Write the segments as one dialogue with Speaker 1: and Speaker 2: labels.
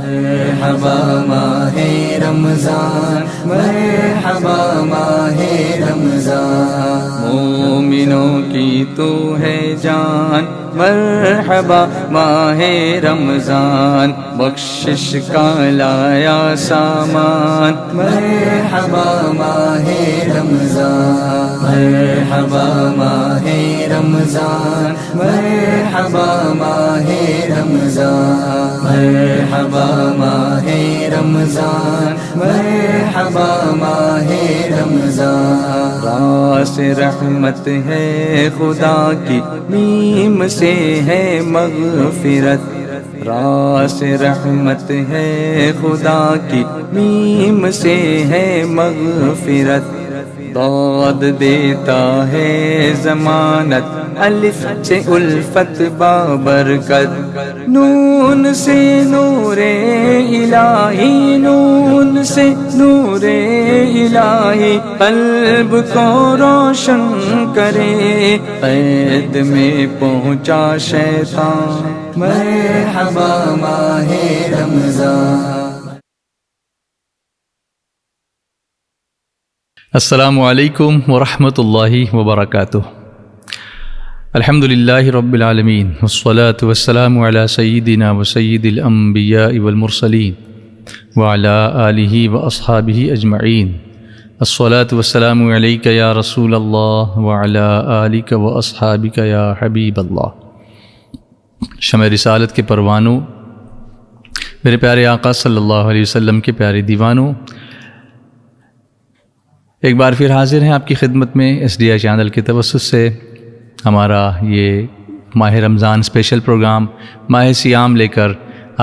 Speaker 1: مرحبا ماہ رمضان، مرحبا ماہ رمضان، مومنوں کی تو ہے جان، مرحبا ماہ رمضان، بخشش کا لایا سامان، مرحبا ماہ رمضان، مرحبا ماہ رمضان، مرحبا ماہ رمضان، مرحبا ماہ رمضان، مرحبا ماہ رمضان، راس رحمت ہے خدا کی، میم سے ہے مغفرت، راس رحمت ہے خدا کی، میم سے ہے مغفرت، داد دیتا ہے ضمانت، الف سے الفت بابرکت، نون سے نور الہی، نون سے نور الہی، قلب کو روشن کرے، قید میں پہنچا شیطان، مرحبا ماہ رمضان۔
Speaker 2: السلام علیکم ورحمۃ اللہ وبرکاتہ۔ الحمد للہ رب العالمین، والصلاة والسلام علی سیدنا وسید الانبیاء والمرسلین وعلی آلہ واصحابہ اجمعین، الصلاة والسلام علیک یا رسول اللہ وعلی آلک واصحابک یا حبیب اللہ۔ شمع رسالت کے پروانوں، میرے پیارے آقا صلی اللہ علیہ وسلم کے پیارے دیوانوں، ایک بار پھر حاضر ہیں آپ کی خدمت میں ایس ڈی آئی چینل کے توسط سے ہمارا یہ ماہ رمضان اسپیشل پروگرام ماہ سیام لے کر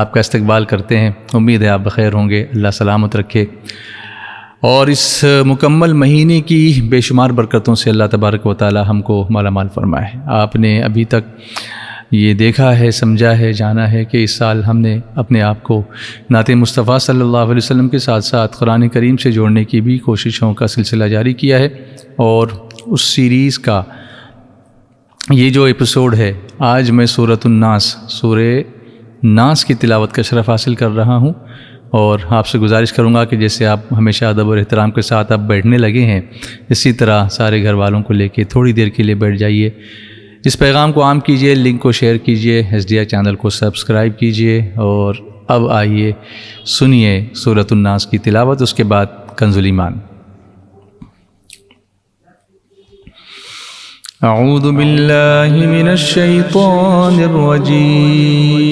Speaker 2: آپ کا استقبال کرتے ہیں۔ امید ہے آپ بخیر ہوں گے، اللہ سلامت رکھے، اور اس مکمل مہینے کی بے شمار برکتوں سے اللہ تبارک و تعالی ہم کو مالا مال فرمائے۔ آپ نے ابھی تک یہ دیکھا ہے، سمجھا ہے، جانا ہے کہ اس سال ہم نے اپنے آپ کو نعت مصطفیٰ صلی اللہ علیہ وسلم کے ساتھ ساتھ قرآن کریم سے جوڑنے کی بھی کوششوں کا سلسلہ جاری کیا ہے، اور اس سیریز کا یہ جو ایپیسوڈ ہے، آج میں سورۃ الناس، سورہ ناس کی تلاوت کا شرف حاصل کر رہا ہوں، اور آپ سے گزارش کروں گا کہ جیسے آپ ہمیشہ ادب اور احترام کے ساتھ آپ بیٹھنے لگے ہیں، اسی طرح سارے گھر والوں کو لے کے تھوڑی دیر کے لیے بیٹھ جائیے، اس پیغام کو عام کیجئے، لنک کو شیئر کیجئے، ایس ڈی آئی چینل کو سبسکرائب کیجئے، اور اب آئیے سنیے سورۃ الناس کی تلاوت، اس کے بعد کنز الایمان۔ اعوذ باللہ من الشیطان الرجیم،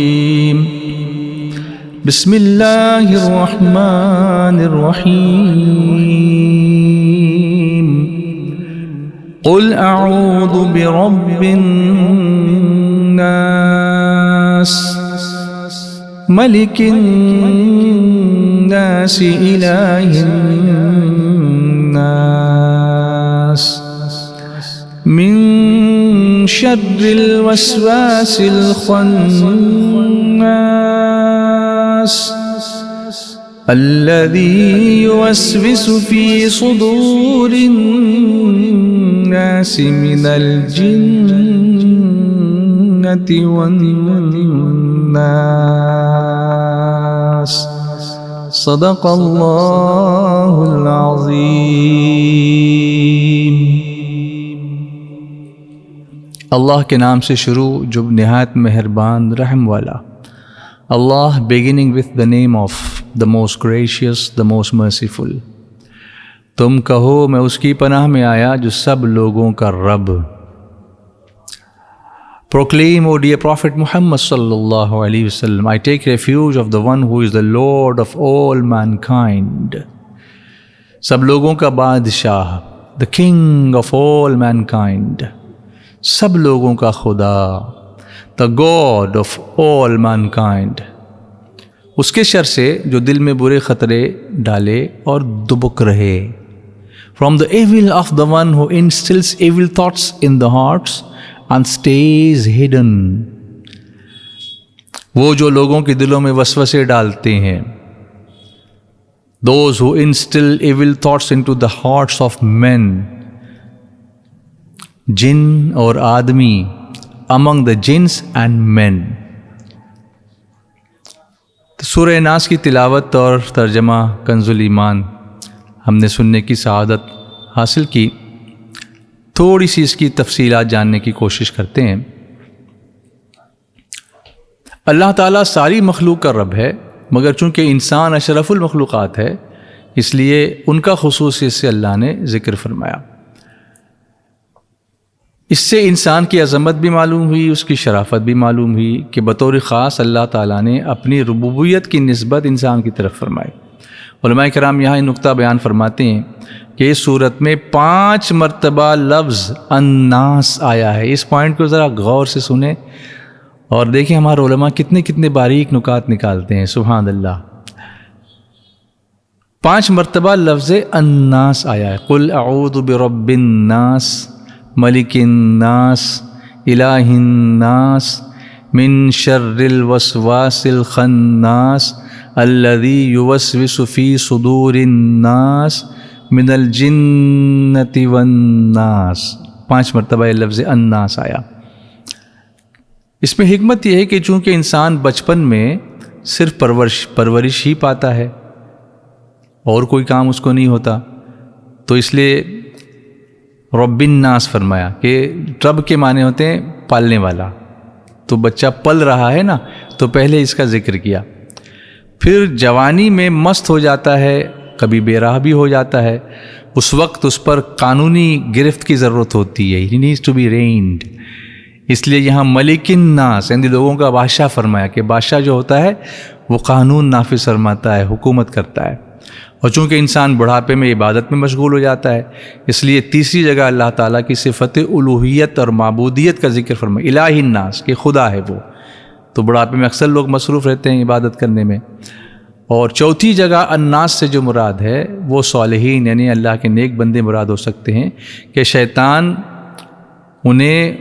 Speaker 2: بسم اللہ الرحمن الرحیم، قل اعوذ برب الناس، ملک الناس، الہ الناس، من شر الوسواس الخناس، الذي يوسوس في صدور الناس من الجنة والناس، صدق اللہ العظیم۔ اللہ کے نام سے شروع جو نہایت مہربان رحم والا، اللہ beginning with the name of the most gracious, the most merciful۔ تم کہو میں اس کی پناہ میں آیا جو سب لوگوں کا رب۔ Proclaim, O dear Prophet Muhammad sallallahu alaihi wasallam, I take refuge of the one who is the Lord of all mankind، سب لوگوں کا بادشاہ، the King of all mankind، سب لوگوں کا خدا، the God of all mankind، اس کے شر سے جو دل میں برے خطرے ڈالے اور دبک رہے، from the evil of the one who instills evil thoughts in the hearts and stays hidden، وہ جو لوگوں کے دلوں میں وسوسے ڈالتے ہیں، those who instill evil thoughts into the hearts of men، جن اور آدمی، among the jinns and men۔ تو سورہ ناس کی تلاوت اور ترجمہ کنز الایمان ہم نے سننے کی سعادت حاصل کی. تھوڑی سی اس کی تفصیلات جاننے کی کوشش کرتے ہیں. اللہ تعالیٰ ساری مخلوق کا رب ہے، مگر چونکہ انسان اشرف المخلوقات ہے اس لیے ان کا خصوصیت سے اللہ نے ذکر فرمایا. اس سے انسان کی عظمت بھی معلوم ہوئی، اس کی شرافت بھی معلوم ہوئی کہ بطور خاص اللہ تعالیٰ نے اپنی ربوبیت کی نسبت انسان کی طرف فرمائی. علماء کرام یہاں نقطہ بیان فرماتے ہیں کہ اس صورت میں 5 مرتبہ لفظ الناس آیا ہے. اس پوائنٹ کو ذرا غور سے سنیں اور دیکھیں ہمارے علماء کتنے باریک نکات نکالتے ہیں. سبحان اللہ. 5 مرتبہ لفظ الناس آیا ہے. قل اعوذ برب الناس ملک الناس الہ الناس من شر الوسواس الخناس الذی یوسوس فی صدور الناس من الجنۃ والناس. 5 مرتبہ یہ لفظ الناس آیا. اس میں حکمت یہ ہے کہ چونکہ انسان بچپن میں صرف پرورش ہی پاتا ہے اور کوئی کام اس کو نہیں ہوتا، تو اس لیے رب الناس فرمایا کہ رب کے معنی ہوتے ہیں پالنے والا. تو بچہ پل رہا ہے نا، تو پہلے اس کا ذکر کیا. پھر جوانی میں مست ہو جاتا ہے، کبھی بے راہ بھی ہو جاتا ہے، اس وقت اس پر قانونی گرفت کی ضرورت ہوتی ہے. He needs to be reined. اس لیے یہاں ملک الناس یعنی لوگوں کا بادشاہ فرمایا کہ بادشاہ جو ہوتا ہے وہ قانون نافذ فرماتا ہے، حکومت کرتا ہے. اور چونکہ انسان بڑھاپے میں عبادت میں مشغول ہو جاتا ہے اس لیے تیسری جگہ اللہ تعالیٰ کی صفت الوہیت اور معبودیت کا ذکر فرمایا، الہ الناس کہ خدا ہے وہ. تو بڑھاپے میں اکثر لوگ مصروف رہتے ہیں عبادت کرنے میں. اور چوتھی جگہ الناس سے جو مراد ہے وہ صالحین یعنی اللہ کے نیک بندے مراد ہو سکتے ہیں کہ شیطان انہیں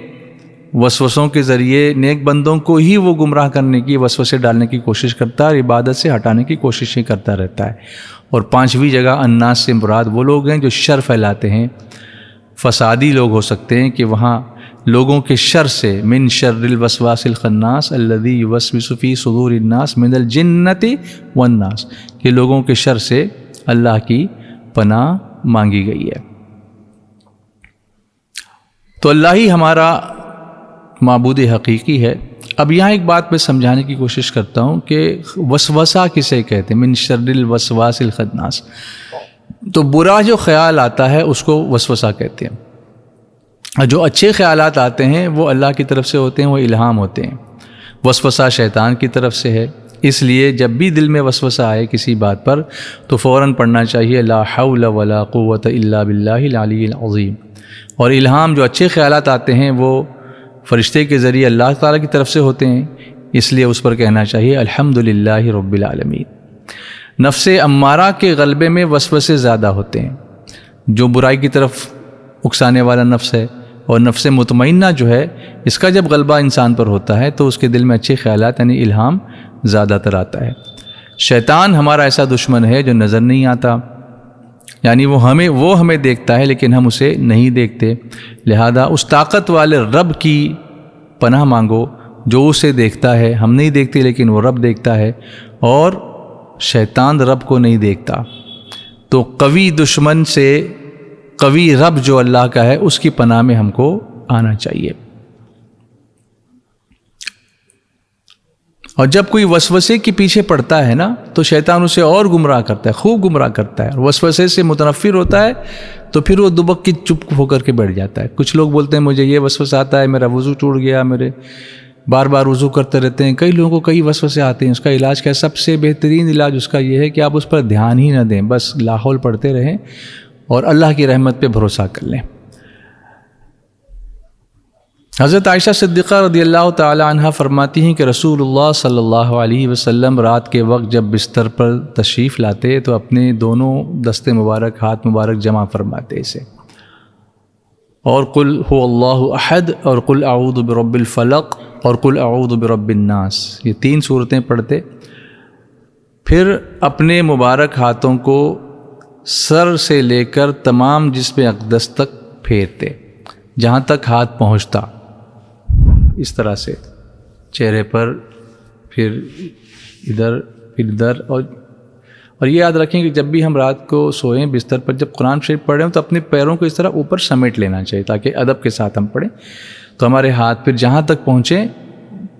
Speaker 2: وسوسوں کے ذریعے نیک بندوں کو ہی وہ گمراہ کرنے کی، وسوسے ڈالنے کی کوشش کرتا ہے اور عبادت سے ہٹانے کی کوششیں کرتا رہتا ہے. اور 5ویں جگہ الناس سے مراد وہ لوگ ہیں جو شر پھیلاتے ہیں، فسادی لوگ ہو سکتے ہیں کہ وہاں لوگوں کے شر سے من شر الوسواس الخناس الذی یوسوس فی صدور الناس من الجنۃ والناس کہ لوگوں کے شر سے اللہ کی پناہ مانگی گئی ہے. تو اللہ ہی ہمارا معبود حقیقی ہے. اب یہاں ایک بات میں سمجھانے کی کوشش کرتا ہوں کہ وسوسہ کسے کہتے ہیں؟ من شر الوسواس الخناس. تو برا جو خیال آتا ہے اس کو وسوسہ کہتے ہیں، اور جو اچھے خیالات آتے ہیں وہ اللہ کی طرف سے ہوتے ہیں، وہ الہام ہوتے ہیں. وسوسہ شیطان کی طرف سے ہے، اس لیے جب بھی دل میں وسوسہ آئے کسی بات پر تو فوراً پڑھنا چاہیے لا حول ولا قوت الا باللہ العلی العظیم. اور الہام جو اچھے خیالات آتے ہیں وہ فرشتے کے ذریعے اللہ تعالیٰ کی طرف سے ہوتے ہیں، اس لیے اس پر کہنا چاہیے الحمدللہ رب العالمین. نفس امارہ کے غلبے میں وسوسے زیادہ ہوتے ہیں، جو برائی کی طرف اکسانے والا نفس ہے. اور نفس مطمئنہ جو ہے اس کا جب غلبہ انسان پر ہوتا ہے تو اس کے دل میں اچھے خیالات یعنی الہام زیادہ تر آتا ہے. شیطان ہمارا ایسا دشمن ہے جو نظر نہیں آتا، یعنی وہ ہمیں دیکھتا ہے لیکن ہم اسے نہیں دیکھتے. لہذا اس طاقت والے رب کی پناہ مانگو جو اسے دیکھتا ہے. ہم نہیں دیکھتے لیکن وہ رب دیکھتا ہے، اور شیطان رب کو نہیں دیکھتا. تو قوی دشمن سے قوی رب جو اللہ کا ہے اس کی پناہ میں ہم کو آنا چاہیے. اور جب کوئی وسوسے کے پیچھے پڑتا ہے نا تو شیطان اسے اور گمراہ کرتا ہے، خوب گمراہ کرتا ہے. وسوسے سے متنفر ہوتا ہے تو پھر وہ دبک کی چپ ہو کر کے بیٹھ جاتا ہے. کچھ لوگ بولتے ہیں مجھے یہ وسوسہ آتا ہے، میرا وضو ٹوٹ گیا، میرے بار بار وضو کرتے رہتے ہیں. کئی لوگوں کو کئی وسوسے آتے ہیں. اس کا علاج کیا ہے؟ سب سے بہترین علاج اس کا یہ ہے کہ آپ اس پر دھیان ہی نہ دیں، بس لاحول پڑھتے رہیں اور اللہ کی رحمت پہ بھروسہ کر لیں. حضرت عائشہ صدیقہ رضی اللہ تعالی عنہ فرماتی ہیں کہ رسول اللہ صلی اللہ علیہ وسلم رات کے وقت جب بستر پر تشریف لاتے تو اپنے دونوں دستے مبارک، ہاتھ مبارک جمع فرماتے اسے، اور قل هو اللہ احد اور قل اعوذ برب الفلق اور قل اعوذ برب الناس، یہ 3 صورتیں پڑھتے. پھر اپنے مبارک ہاتھوں کو سر سے لے کر تمام جسم اقدس تک پھیرتے، جہاں تک ہاتھ پہنچتا، اس طرح سے چہرے پر، پھر ادھر پھر ادھر. اور یہ یاد رکھیں کہ جب بھی ہم رات کو سوئیں بستر پر، جب قرآن شریف پڑھ رہے ہوں تو اپنے پیروں کو اس طرح اوپر سمیٹ لینا چاہیے تاکہ ادب کے ساتھ ہم پڑھیں. تو ہمارے ہاتھ پھر جہاں تک پہنچیں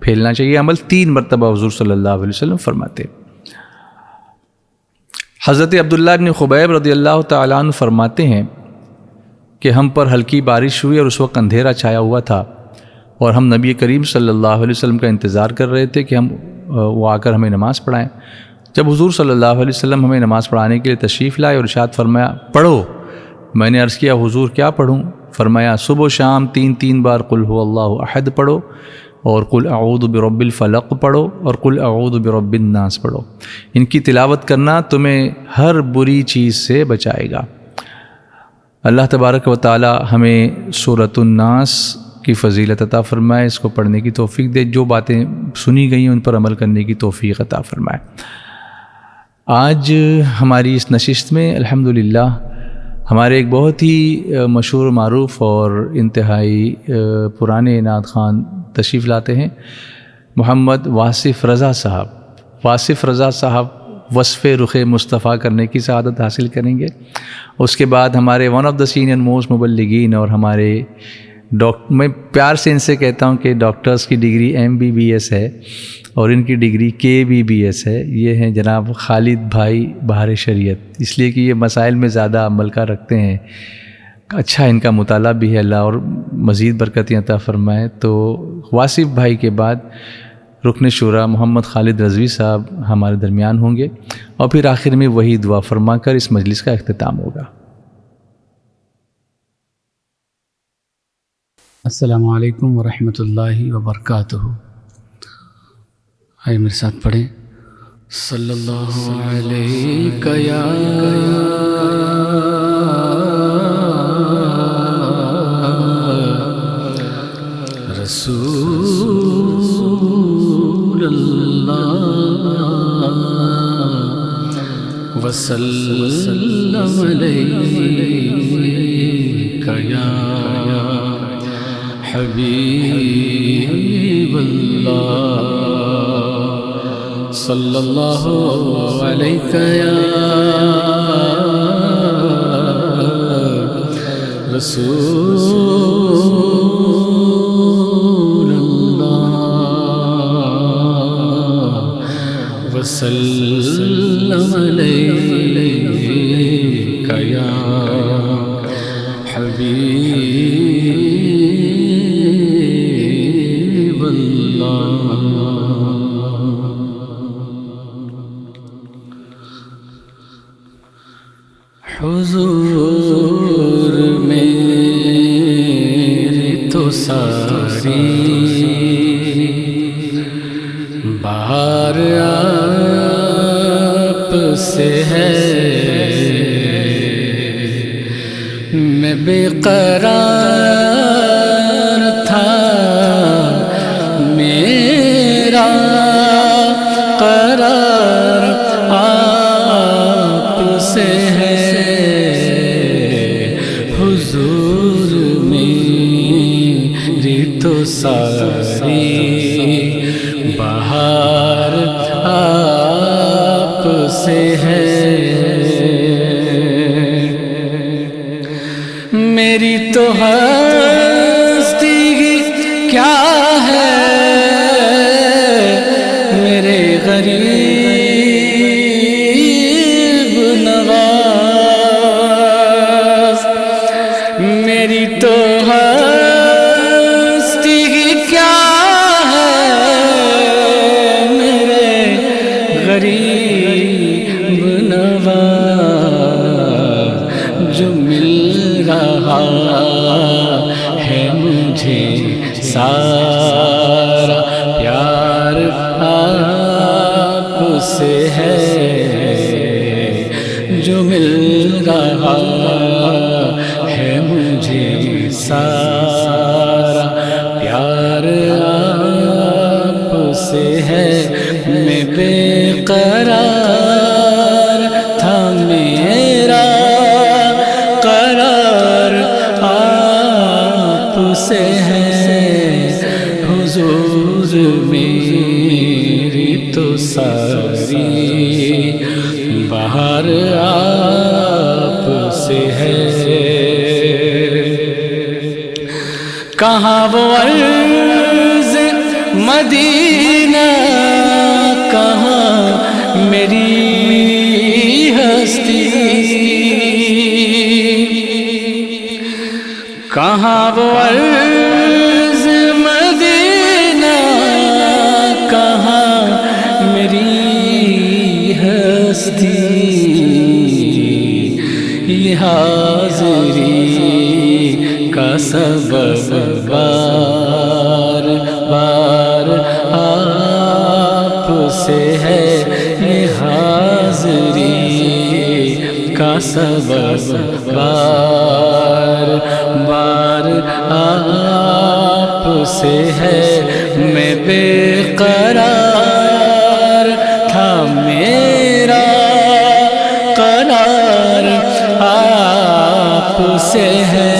Speaker 2: پھیلنا چاہیے. عمل 3 مرتبہ حضور صلی اللہ علیہ وسلم فرماتے. حضرت عبداللہ ابن خبیب رضی اللہ تعالیٰ عنہ فرماتے ہیں کہ ہم پر ہلکی بارش ہوئی اور اس وقت اندھیرا چھایا ہوا تھا، اور ہم نبی کریم صلی اللہ علیہ وسلم کا انتظار کر رہے تھے کہ وہ آ کر ہمیں نماز پڑھائیں. جب حضور صلی اللہ علیہ وسلم ہمیں نماز پڑھانے کے لیے تشریف لائے اور ارشاد فرمایا پڑھو. میں نے عرض کیا حضور کیا پڑھوں؟ فرمایا صبح و شام 3 بار قل هو اللہ احد پڑھو، اور قل اعوذ برب الفلق پڑھو، اور قل اعوذ برب الناس پڑھو. ان کی تلاوت کرنا تمہیں ہر بری چیز سے بچائے گا. اللہ تبارک و تعالی ہمیں سورۃ الناس کی فضیلت عطا فرمائے، اس کو پڑھنے کی توفیق دے، جو باتیں سنی گئی ہیں ان پر عمل کرنے کی توفیق عطا فرمائے. آج ہماری اس نشست میں الحمدللہ ہمارے ایک بہت ہی مشہور معروف اور انتہائی پرانے نعت خوان تشریف لاتے ہیں، محمد واصف رضا صاحب. واصف رضا صاحب وصف رخ مصطفیٰ کرنے کی سعادت حاصل کریں گے. اس کے بعد ہمارے one of the senior most مبلغین اور ہمارے میں پیار سے ان سے کہتا ہوں کہ ڈاکٹرز کی ڈگری MBBS ہے اور ان کی ڈگری KBBS ہے. یہ ہیں جناب خالد بھائی بہار شریعت، اس لیے کہ یہ مسائل میں زیادہ عمل کا رکھتے ہیں. اچھا ان کا مطالعہ بھی ہے، اللہ اور مزید برکتیں عطا فرمائے. تو واصف بھائی کے بعد رکن شورا محمد خالد رضوی صاحب ہمارے درمیان ہوں گے، اور پھر آخر میں وہی دعا فرما کر اس مجلس کا اختتام ہوگا.
Speaker 3: السلام علیکم ورحمۃ اللہ وبرکاتہ. آئے میرے ساتھ پڑھیں صلی اللہ علیہ یا رسول اللہ وسلم علیہ یا حبیب اللہ صلی اللہ علیہ یا رسول اللہ وسلم علیہ یا حبیب اللہ. حضور میری تو ساری بہار آپ سے ہے، میں بے قرار تھا، میرا قرار آپ سے ہے. حضور میری تو ساری بہار آپ سے ہے، میری تو ہستی کیا ہے، میرے غریب نواز. میری تو ہستی کیا ہے، میرے غریب نواز. جو مل رہا ہے مجھے سارا پیار آپ سے ہے، جو مل رہا ہے مجھے سارا پیار آپ سے ہے. میں بے قرار تھا، میرا قرار آپ سے ہے. حضور میری تو ساری بہار آپ سے ہے، کہاں وہ عرض مدینہ، کہاں میری ہستی، کہاں وہ عرض مدینہ، کہاں میری ہستی، یہ حاضری کا سبب بار بار آپ سے ہے، یہ حاضری کا سبب بار بار آپ سے ہے، میں بے قرار تھا، میرا قرار آپ سے ہے،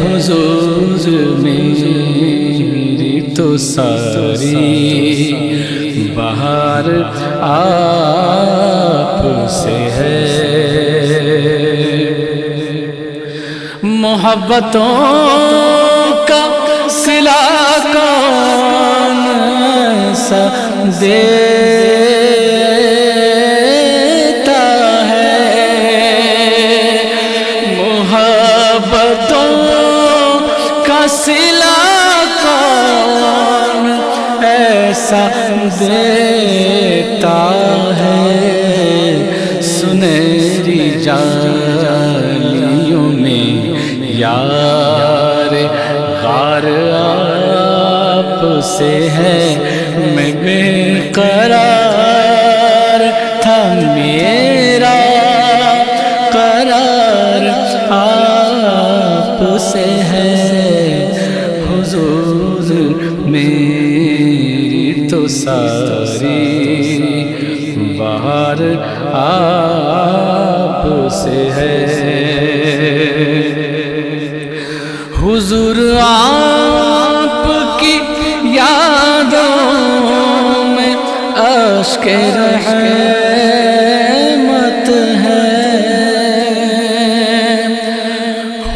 Speaker 3: حضور میری تو ساری بہار آپ سے ہے، محبتوں کا صلہ کون ایسا دیتا ہے، محبتوں کا صلہ کون ایسا دیتا ہے، سنہری جالیوں میں یار غار آپ سے ہے، میں بے قرار تھا، میرا قرار آپ سے ہے، حضور میری تو ساری بہار آپ سے ہے، حضور آپ کی یادوں میں اشک رحمت ہے،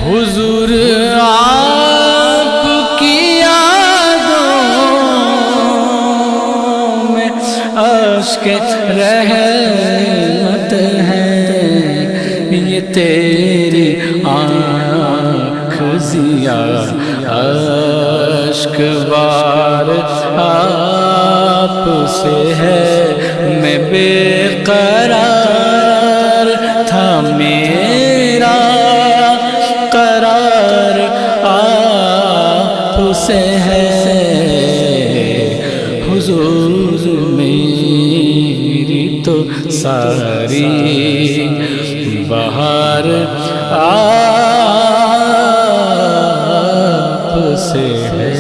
Speaker 3: حضور آپ کی یادوں میں اشک رحمت ہے، یہ تیری آنکھ ضیا اشک بار آپ سے ہے، میں بے قرار تھا، میرا قرار آپ سے ہے، حضور میری تو ساری بہار آپ سے ہے۔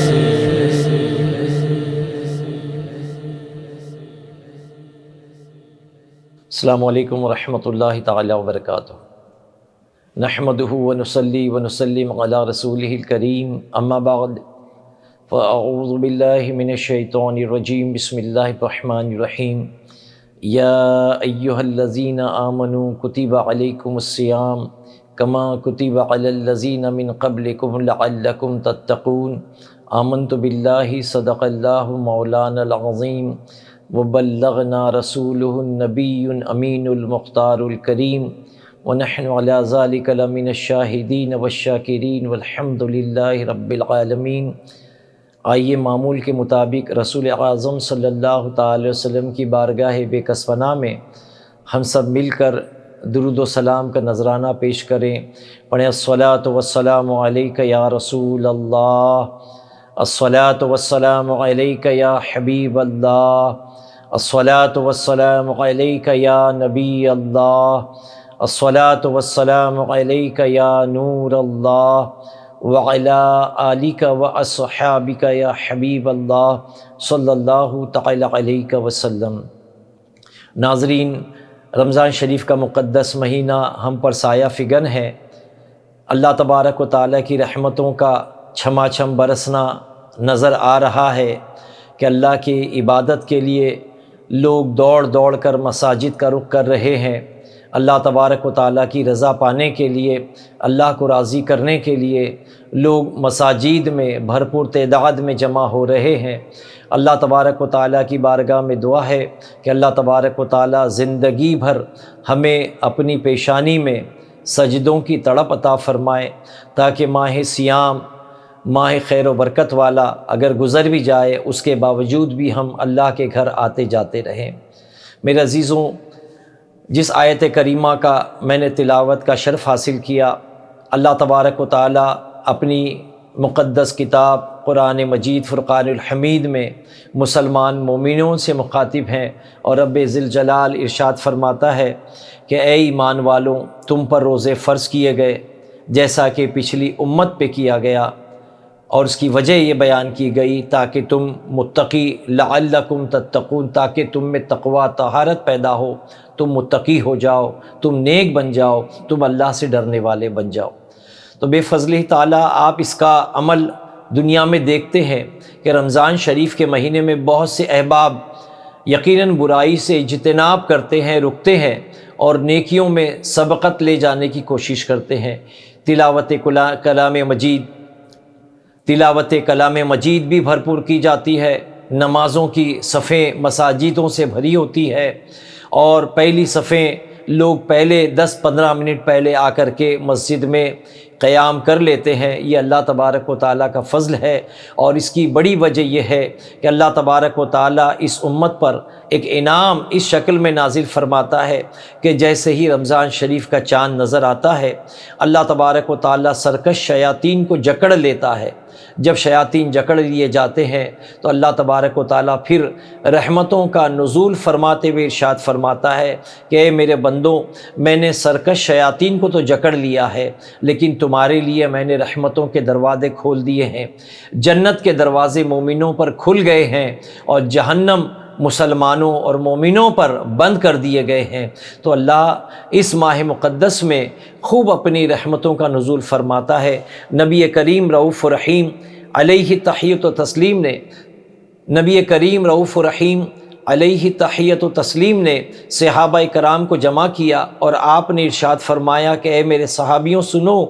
Speaker 4: السلام علیکم ورحمۃ اللہ تعالی وبرکاتہ، نحمدہ ونصلی ونسلم علی رسولہ الکریم، اما بعد فاعوذ باللہ من الشیطان الرجیم، بسم اللہ الرحمن الرحیم، یا ایہا الذین آمنوا کتب علیکم الصیام کما کتب علی الذین من قبلکم لعلکم تتقون، آمنت باللہ صدق اللہ مولانا العظیم وبلغنا رسولہ النبی الامین المختار الکریم، ونحن علی ذلک لمن الشاہدین والشاکرین والحمد للہ رب العالمین۔ آئیے معمول کے مطابق رسول اعظم صلی اللہ تعالی وسلم کی بارگاہ بے کس پناہ میں ہم سب مل کر درود و سلام کا نذرانہ پیش کریں، پڑھیں الصلاۃ والسلام علیک یا رسول اللہ، الصلاۃ والسلام علیک یا حبیب اللہ، الصلاۃ والسلام علیک یا نبی اللہ، الصلاۃ والسلام علیک یا نور اللہ، وعلی آلک واصحابک یا حبیب اللہ صلی اللہ تعالی علیہ وسلم۔ ناظرین، رمضان شریف کا مقدس مہینہ ہم پر سایہ فگن ہے، اللہ تبارک و تعالیٰ کی رحمتوں کا چھما چھم برسنا نظر آ رہا ہے کہ اللہ کی عبادت کے لیے لوگ دوڑ دوڑ کر مساجد کا رخ کر رہے ہیں، اللہ تبارک و تعالیٰ کی رضا پانے کے لیے، اللہ کو راضی کرنے کے لیے لوگ مساجد میں بھرپور تعداد میں جمع ہو رہے ہیں۔ اللہ تبارک و تعالیٰ کی بارگاہ میں دعا ہے کہ اللہ تبارک و تعالیٰ زندگی بھر ہمیں اپنی پیشانی میں سجدوں کی تڑپ عطا فرمائے، تاکہ ماہ سیام، ماہ خیر و برکت والا اگر گزر بھی جائے اس کے باوجود بھی ہم اللہ کے گھر آتے جاتے رہیں۔ میرے عزیزوں، جس آیت کریمہ کا میں نے تلاوت کا شرف حاصل کیا، اللہ تبارک و تعالیٰ اپنی مقدس کتاب قرآن مجید فرقان الحمید میں مسلمان مومنوں سے مخاطب ہیں، اور رب ذوالجلال ارشاد فرماتا ہے کہ اے ایمان والوں، تم پر روزے فرض کیے گئے جیسا کہ پچھلی امت پہ کیا گیا، اور اس کی وجہ یہ بیان کی گئی تاکہ تم متقی لعلکم تتقون، تاکہ تم میں تقوی طہارت پیدا ہو، تم متقی ہو جاؤ، تم نیک بن جاؤ، تم اللہ سے ڈرنے والے بن جاؤ۔ تو بے فضلِ تعالیٰ آپ اس کا عمل دنیا میں دیکھتے ہیں کہ رمضان شریف کے مہینے میں بہت سے احباب یقیناً برائی سے اجتناب کرتے ہیں، رکتے ہیں، اور نیکیوں میں سبقت لے جانے کی کوشش کرتے ہیں۔ تلاوت کلام مجید بھی بھرپور کی جاتی ہے، نمازوں کی صفیں مساجدوں سے بھری ہوتی ہے، اور پہلی صفیں لوگ پہلے 10-15 منٹ پہلے آ کر کے مسجد میں قیام کر لیتے ہیں۔ یہ اللہ تبارک و تعالیٰ کا فضل ہے، اور اس کی بڑی وجہ یہ ہے کہ اللہ تبارک و تعالیٰ اس امت پر ایک انعام اس شکل میں نازل فرماتا ہے کہ جیسے ہی رمضان شریف کا چاند نظر آتا ہے، اللہ تبارک و تعالیٰ سرکش شیاطین کو جکڑ لیتا ہے۔ جب شیاطین جکڑ لیے جاتے ہیں تو اللہ تبارک و تعالیٰ پھر رحمتوں کا نزول فرماتے ہوئے ارشاد فرماتا ہے کہ اے میرے بندوں، میں نے سرکش شیاطین کو تو جکڑ لیا ہے، لیکن تمہارے لیے میں نے رحمتوں کے دروازے کھول دیے ہیں، جنت کے دروازے مومنوں پر کھل گئے ہیں، اور جہنم مسلمانوں اور مومنوں پر بند کر دیے گئے ہیں۔ تو اللہ اس ماہ مقدس میں خوب اپنی رحمتوں کا نزول فرماتا ہے۔ نبی کریم رؤوف رحیم علیہ تحیت و تسلیم نے علیہ تحیت و تسلیم نے صحابہ کرام کو جمع کیا، اور آپ نے ارشاد فرمایا کہ اے میرے صحابیوں سنو،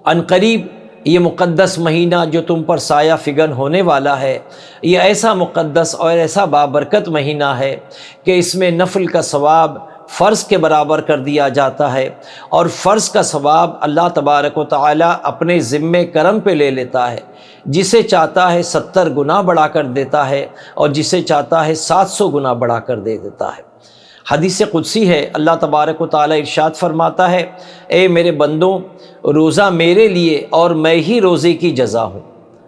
Speaker 4: عنقریب یہ مقدس مہینہ جو تم پر سایہ فگن ہونے والا ہے، یہ ایسا مقدس اور ایسا بابرکت مہینہ ہے کہ اس میں نفل کا ثواب فرض کے برابر کر دیا جاتا ہے، اور فرض کا ثواب اللہ تبارک و تعالیٰ اپنے ذمے کرم پہ لے لیتا ہے، جسے چاہتا ہے 70 گنا بڑھا کر دیتا ہے، اور جسے چاہتا ہے 700 گنا بڑھا کر دے دیتا ہے۔ حدیث قدسی ہے، اللہ تبارک و تعالیٰ ارشاد فرماتا ہے اے میرے بندوں، روزہ میرے لیے اور میں ہی روزے کی جزا ہوں۔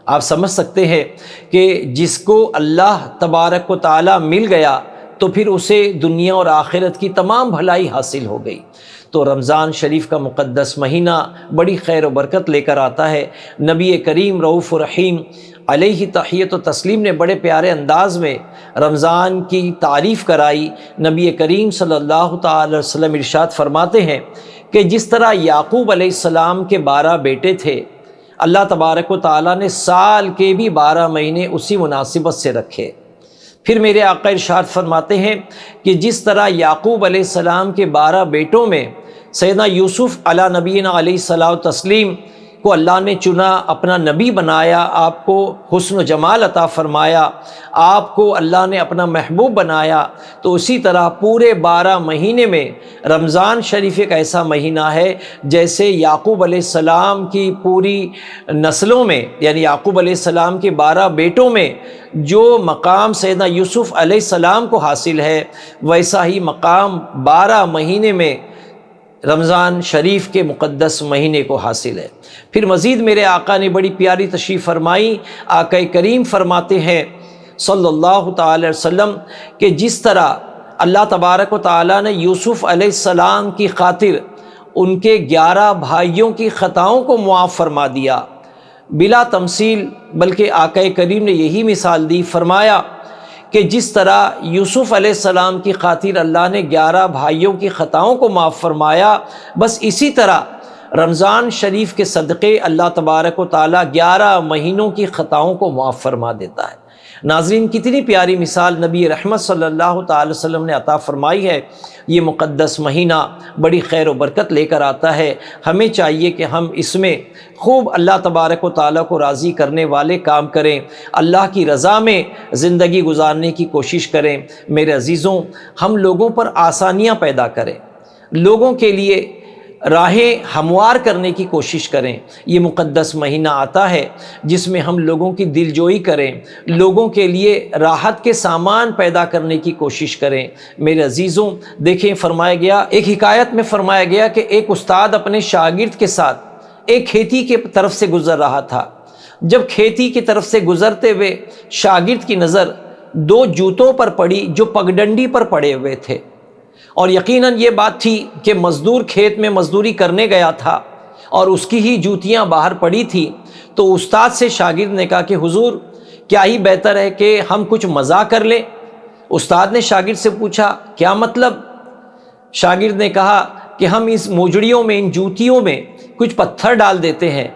Speaker 4: آپ سمجھ سکتے ہیں کہ جس کو اللہ تبارک و تعالیٰ مل گیا تو پھر اسے دنیا اور آخرت کی تمام بھلائی حاصل ہو گئی۔ تو رمضان شریف کا مقدس مہینہ بڑی خیر و برکت لے کر آتا ہے۔ نبی کریم رؤوف رحیم علیہ تحیت و تسلیم نے بڑے پیارے انداز میں رمضان کی تعریف کرائی۔ نبی کریم صلی اللہ تعالی علیہ وسلم ارشاد فرماتے ہیں کہ جس طرح یعقوب علیہ السلام کے 12 بیٹے تھے، اللہ تبارک و تعالیٰ نے سال کے بھی 12 مہینے اسی مناسبت سے رکھے۔ پھر میرے آقا ارشاد فرماتے ہیں کہ جس طرح یعقوب علیہ السلام کے 12 بیٹوں میں سیدنا یوسف علی نبینا علیہ الصلوۃ والتسلیم کو اللہ نے چنا، اپنا نبی بنایا، آپ کو حسن و جمال عطا فرمایا، آپ کو اللہ نے اپنا محبوب بنایا، تو اسی طرح پورے 12 مہینے میں رمضان شریف ایک ایسا مہینہ ہے جیسے یعقوب علیہ السلام کی پوری نسلوں میں، یعنی یعقوب علیہ السلام کے 12 بیٹوں میں جو مقام سیدنا یوسف علیہ السلام کو حاصل ہے، ویسا ہی مقام 12 مہینے میں رمضان شریف کے مقدس مہینے کو حاصل ہے۔ پھر مزید میرے آقا نے بڑی پیاری تشریف فرمائی۔ آقا کریم فرماتے ہیں صلی اللہ تعالی وسلم کہ جس طرح اللہ تبارک و تعالیٰ نے یوسف علیہ السلام کی خاطر ان کے 11 بھائیوں کی خطاؤں کو معاف فرما دیا بلا تمثیل، بلکہ آقا کریم نے یہی مثال دی، فرمایا کہ جس طرح یوسف علیہ السلام کی خاطر اللہ نے 11 بھائیوں کی خطاؤں کو معاف فرمایا، بس اسی طرح رمضان شریف کے صدقے اللہ تبارک و تعالیٰ 11 مہینوں کی خطاؤں کو معاف فرما دیتا ہے۔ ناظرین، کتنی پیاری مثال نبی رحمت صلی اللہ تعالی وسلم نے عطا فرمائی ہے۔ یہ مقدس مہینہ بڑی خیر و برکت لے کر آتا ہے۔ ہمیں چاہیے کہ ہم اس میں خوب اللہ تبارک و تعالیٰ کو راضی کرنے والے کام کریں، اللہ کی رضا میں زندگی گزارنے کی کوشش کریں۔ میرے عزیزوں، ہم لوگوں پر آسانیاں پیدا کریں، لوگوں کے لیے راہیں ہموار کرنے کی کوشش کریں۔ یہ مقدس مہینہ آتا ہے جس میں ہم لوگوں کی دلجوئی کریں، لوگوں کے لیے راحت کے سامان پیدا کرنے کی کوشش کریں۔ میرے عزیزوں، دیکھیں، فرمایا گیا، ایک حکایت میں فرمایا گیا کہ ایک استاد اپنے شاگرد کے ساتھ ایک کھیتی کے طرف سے گزر رہا تھا۔ جب کھیتی کی طرف سے گزرتے ہوئے شاگرد کی نظر دو جوتوں پر پڑی جو پگڈنڈی پر پڑے ہوئے تھے، اور یقیناً یہ بات تھی کہ مزدور کھیت میں مزدوری کرنے گیا تھا اور اس کی ہی جوتیاں باہر پڑی تھی۔ تو استاد سے شاگرد نے کہا کہ حضور، کیا ہی بہتر ہے کہ ہم کچھ مزہ کر لیں؟ استاد نے شاگرد سے پوچھا، کیا مطلب؟ شاگرد نے کہا کہ ہم اس موجڑیوں میں، ان جوتیوں میں کچھ پتھر ڈال دیتے ہیں،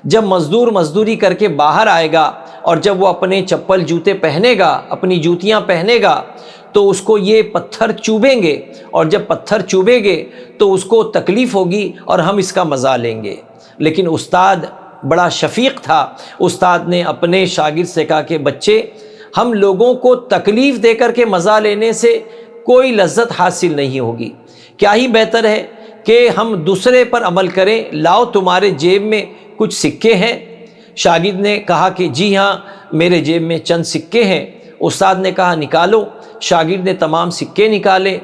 Speaker 4: جب مزدور مزدوری کر کے باہر آئے گا اور جب وہ اپنے چپل جوتے پہنے گا، اپنی جوتیاں پہنے گا، تو اس کو یہ پتھر چوبیں گے، اور جب پتھر چوبیں گے تو اس کو تکلیف ہوگی اور ہم اس کا مزہ لیں گے۔ لیکن استاد بڑا شفیق تھا، استاد نے اپنے شاگرد سے کہا کہ بچے، ہم لوگوں کو تکلیف دے کر کے مزہ لینے سے کوئی لذت حاصل نہیں ہوگی، کیا ہی بہتر ہے کہ ہم دوسرے پر عمل کریں۔ لاؤ، تمہارے جیب میں کچھ سکے ہیں؟ شاگرد نے کہا کہ جی ہاں، میرے جیب میں چند سکے ہیں۔ استاد نے کہا نکالو۔ شاگرد نے تمام سکے نکالے۔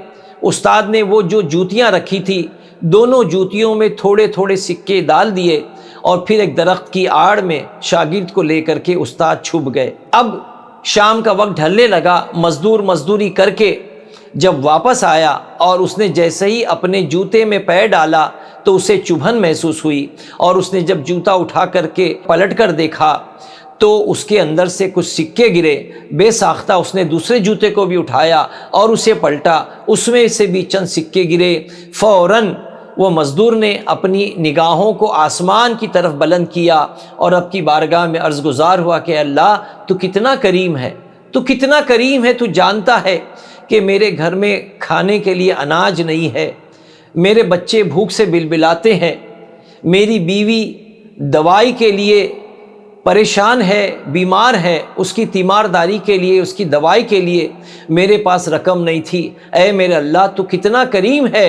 Speaker 4: استاد نے وہ جو جوتیاں رکھی تھی، دونوں جوتیوں میں تھوڑے تھوڑے سکے ڈال دیے، اور پھر ایک درخت کی آڑ میں شاگرد کو لے کر کے استاد چھپ گئے۔ اب شام کا وقت ڈھلنے لگا۔ مزدور مزدوری کر کے جب واپس آیا اور اس نے جیسے ہی اپنے جوتے میں پیر ڈالا تو اسے چبھن محسوس ہوئی، اور اس نے جب جوتا اٹھا کر کے پلٹ کر دیکھا تو اس کے اندر سے کچھ سکے گرے۔ بے ساختہ اس نے دوسرے جوتے کو بھی اٹھایا اور اسے پلٹا، اس میں سے بھی چند سکے گرے۔ فوراً وہ مزدور نے اپنی نگاہوں کو آسمان کی طرف بلند کیا اور رب کی بارگاہ میں عرض گزار ہوا کہ اللہ، تو کتنا کریم ہے، تو کتنا کریم ہے، تو جانتا ہے کہ میرے گھر میں کھانے کے لیے اناج نہیں ہے، میرے بچے بھوک سے بلبلاتے ہیں، میری بیوی دوائی کے لیے پریشان ہے، بیمار ہے، اس کی تیمارداری کے لیے، اس کی دوائی کے لیے میرے پاس رقم نہیں تھی۔ اے میرے اللہ، تو کتنا کریم ہے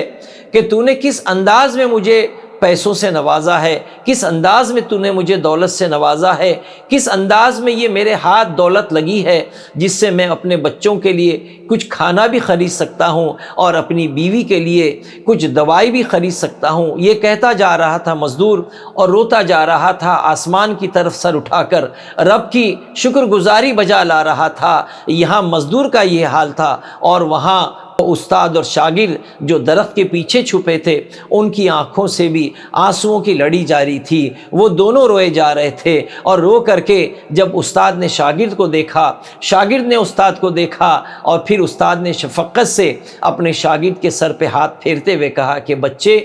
Speaker 4: کہ تو نے کس انداز میں مجھے پیسوں سے نوازا ہے، کس انداز میں تو نے مجھے دولت سے نوازا ہے، کس انداز میں یہ میرے ہاتھ دولت لگی ہے جس سے میں اپنے بچوں کے لیے کچھ کھانا بھی خرید سکتا ہوں اور اپنی بیوی کے لیے کچھ دوائی بھی خرید سکتا ہوں۔ یہ کہتا جا رہا تھا مزدور، اور روتا جا رہا تھا، آسمان کی طرف سر اٹھا کر رب کی شکر گزاری بجا لا رہا تھا۔ یہاں مزدور کا یہ حال تھا، اور وہاں استاد اور شاگرد جو درخت کے پیچھے چھپے تھے، ان کی آنکھوں سے بھی آنسوؤں کی لڑی جاری تھی۔ وہ دونوں روئے جا رہے تھے، اور رو کر کے جب استاد نے شاگرد کو دیکھا، شاگرد نے استاد کو دیکھا، اور پھر استاد نے شفقت سے اپنے شاگرد کے سر پہ ہاتھ پھیرتے ہوئے کہا کہ بچے،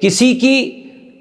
Speaker 4: کسی کی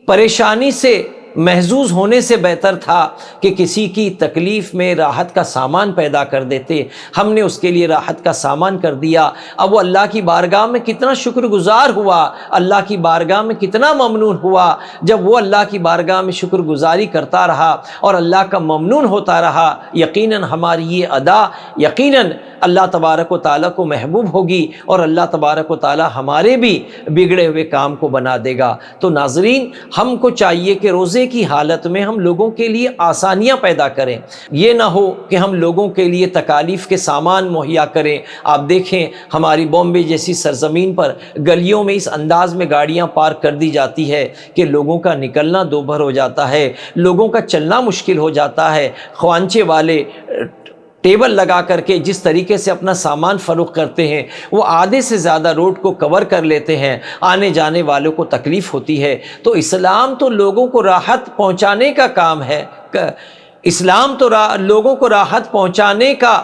Speaker 4: پریشانی سے محظوظ ہونے سے بہتر تھا کہ کسی کی تکلیف میں راحت کا سامان پیدا کر دیتے۔ ہم نے اس کے لیے راحت کا سامان کر دیا۔ اب وہ اللہ کی بارگاہ میں کتنا شکر گزار ہوا، اللہ کی بارگاہ میں کتنا ممنون ہوا۔ جب وہ اللہ کی بارگاہ میں شکر گزاری کرتا رہا اور اللہ کا ممنون ہوتا رہا، یقیناً ہماری یہ ادا یقیناً اللہ تبارک و تعالیٰ کو محبوب ہوگی، اور اللہ تبارک و تعالیٰ ہمارے بھی بگڑے ہوئے کام کو بنا دے گا۔ تو ناظرین، ہم کو چاہیے کہ روزے کی حالت میں ہم لوگوں کے لیے آسانیاں پیدا کریں، یہ نہ ہو کہ ہم لوگوں کے لیے تکالیف کے سامان مہیا کریں۔ آپ دیکھیں، ہماری بامبے جیسی سرزمین پر گلیوں میں اس انداز میں گاڑیاں پارک کر دی جاتی ہے کہ لوگوں کا نکلنا دوبھر ہو جاتا ہے، لوگوں کا چلنا مشکل ہو جاتا ہے۔ خوانچے والے ٹیبل لگا کر کے جس طریقے سے اپنا سامان فروخت کرتے ہیں، وہ آدھے سے زیادہ روڈ کو کور کر لیتے ہیں، آنے جانے والوں کو تکلیف ہوتی ہے۔ تو اسلام تو لوگوں کو راحت پہنچانے کا کام ہے، اسلام تو لوگوں کو راحت پہنچانے کا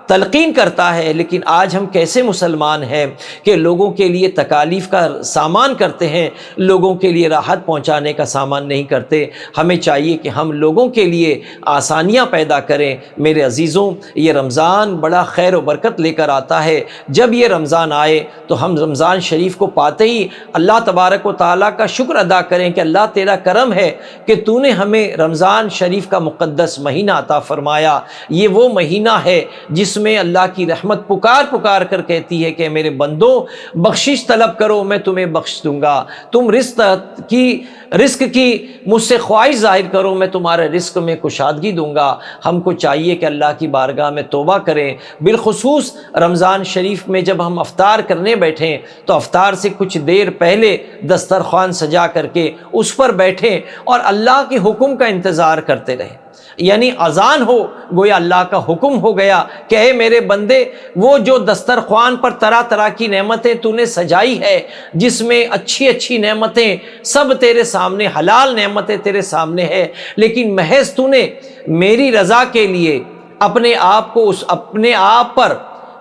Speaker 4: تلقین کرتا ہے، لیکن آج ہم کیسے مسلمان ہیں کہ لوگوں کے لیے تکالیف کا سامان کرتے ہیں، لوگوں کے لیے راحت پہنچانے کا سامان نہیں کرتے۔ ہمیں چاہیے کہ ہم لوگوں کے لیے آسانیاں پیدا کریں۔ میرے عزیزوں، یہ رمضان بڑا خیر و برکت لے کر آتا ہے۔ جب یہ رمضان آئے تو ہم رمضان شریف کو پاتے ہی اللہ تبارک و تعالیٰ کا شکر ادا کریں کہ اللہ تیرا کرم ہے کہ تو نے ہمیں رمضان شریف کا مقدس مہینہ عطا فرمایا۔ یہ وہ مہینہ ہے جس میں اللہ کی رحمت پکار کر کہتی ہے کہ میرے بندو بخشش طلب کرو، میں تمہیں بخش دوں گا۔ تم رزق کی مجھ سے خواہش ظاہر کرو، میں تمہارے رزق میں کشادگی دوں گا۔ ہم کو چاہیے کہ اللہ کی بارگاہ میں توبہ کریں، بالخصوص رمضان شریف میں جب ہم افطار کرنے بیٹھیں تو افطار سے کچھ دیر پہلے دسترخوان سجا کر کے اس پر بیٹھیں اور اللہ کے حکم کا انتظار کرتے رہیں۔ یعنی اذان ہو گویا اللہ کا حکم ہو گیا کہ اے میرے بندے، وہ جو دسترخوان پر طرح طرح کی نعمتیں تو نے سجائی ہے، جس میں اچھی اچھی نعمتیں سب تیرے سامنے، حلال نعمتیں تیرے سامنے ہے، لیکن محض تو نے میری رضا کے لیے اپنے آپ پر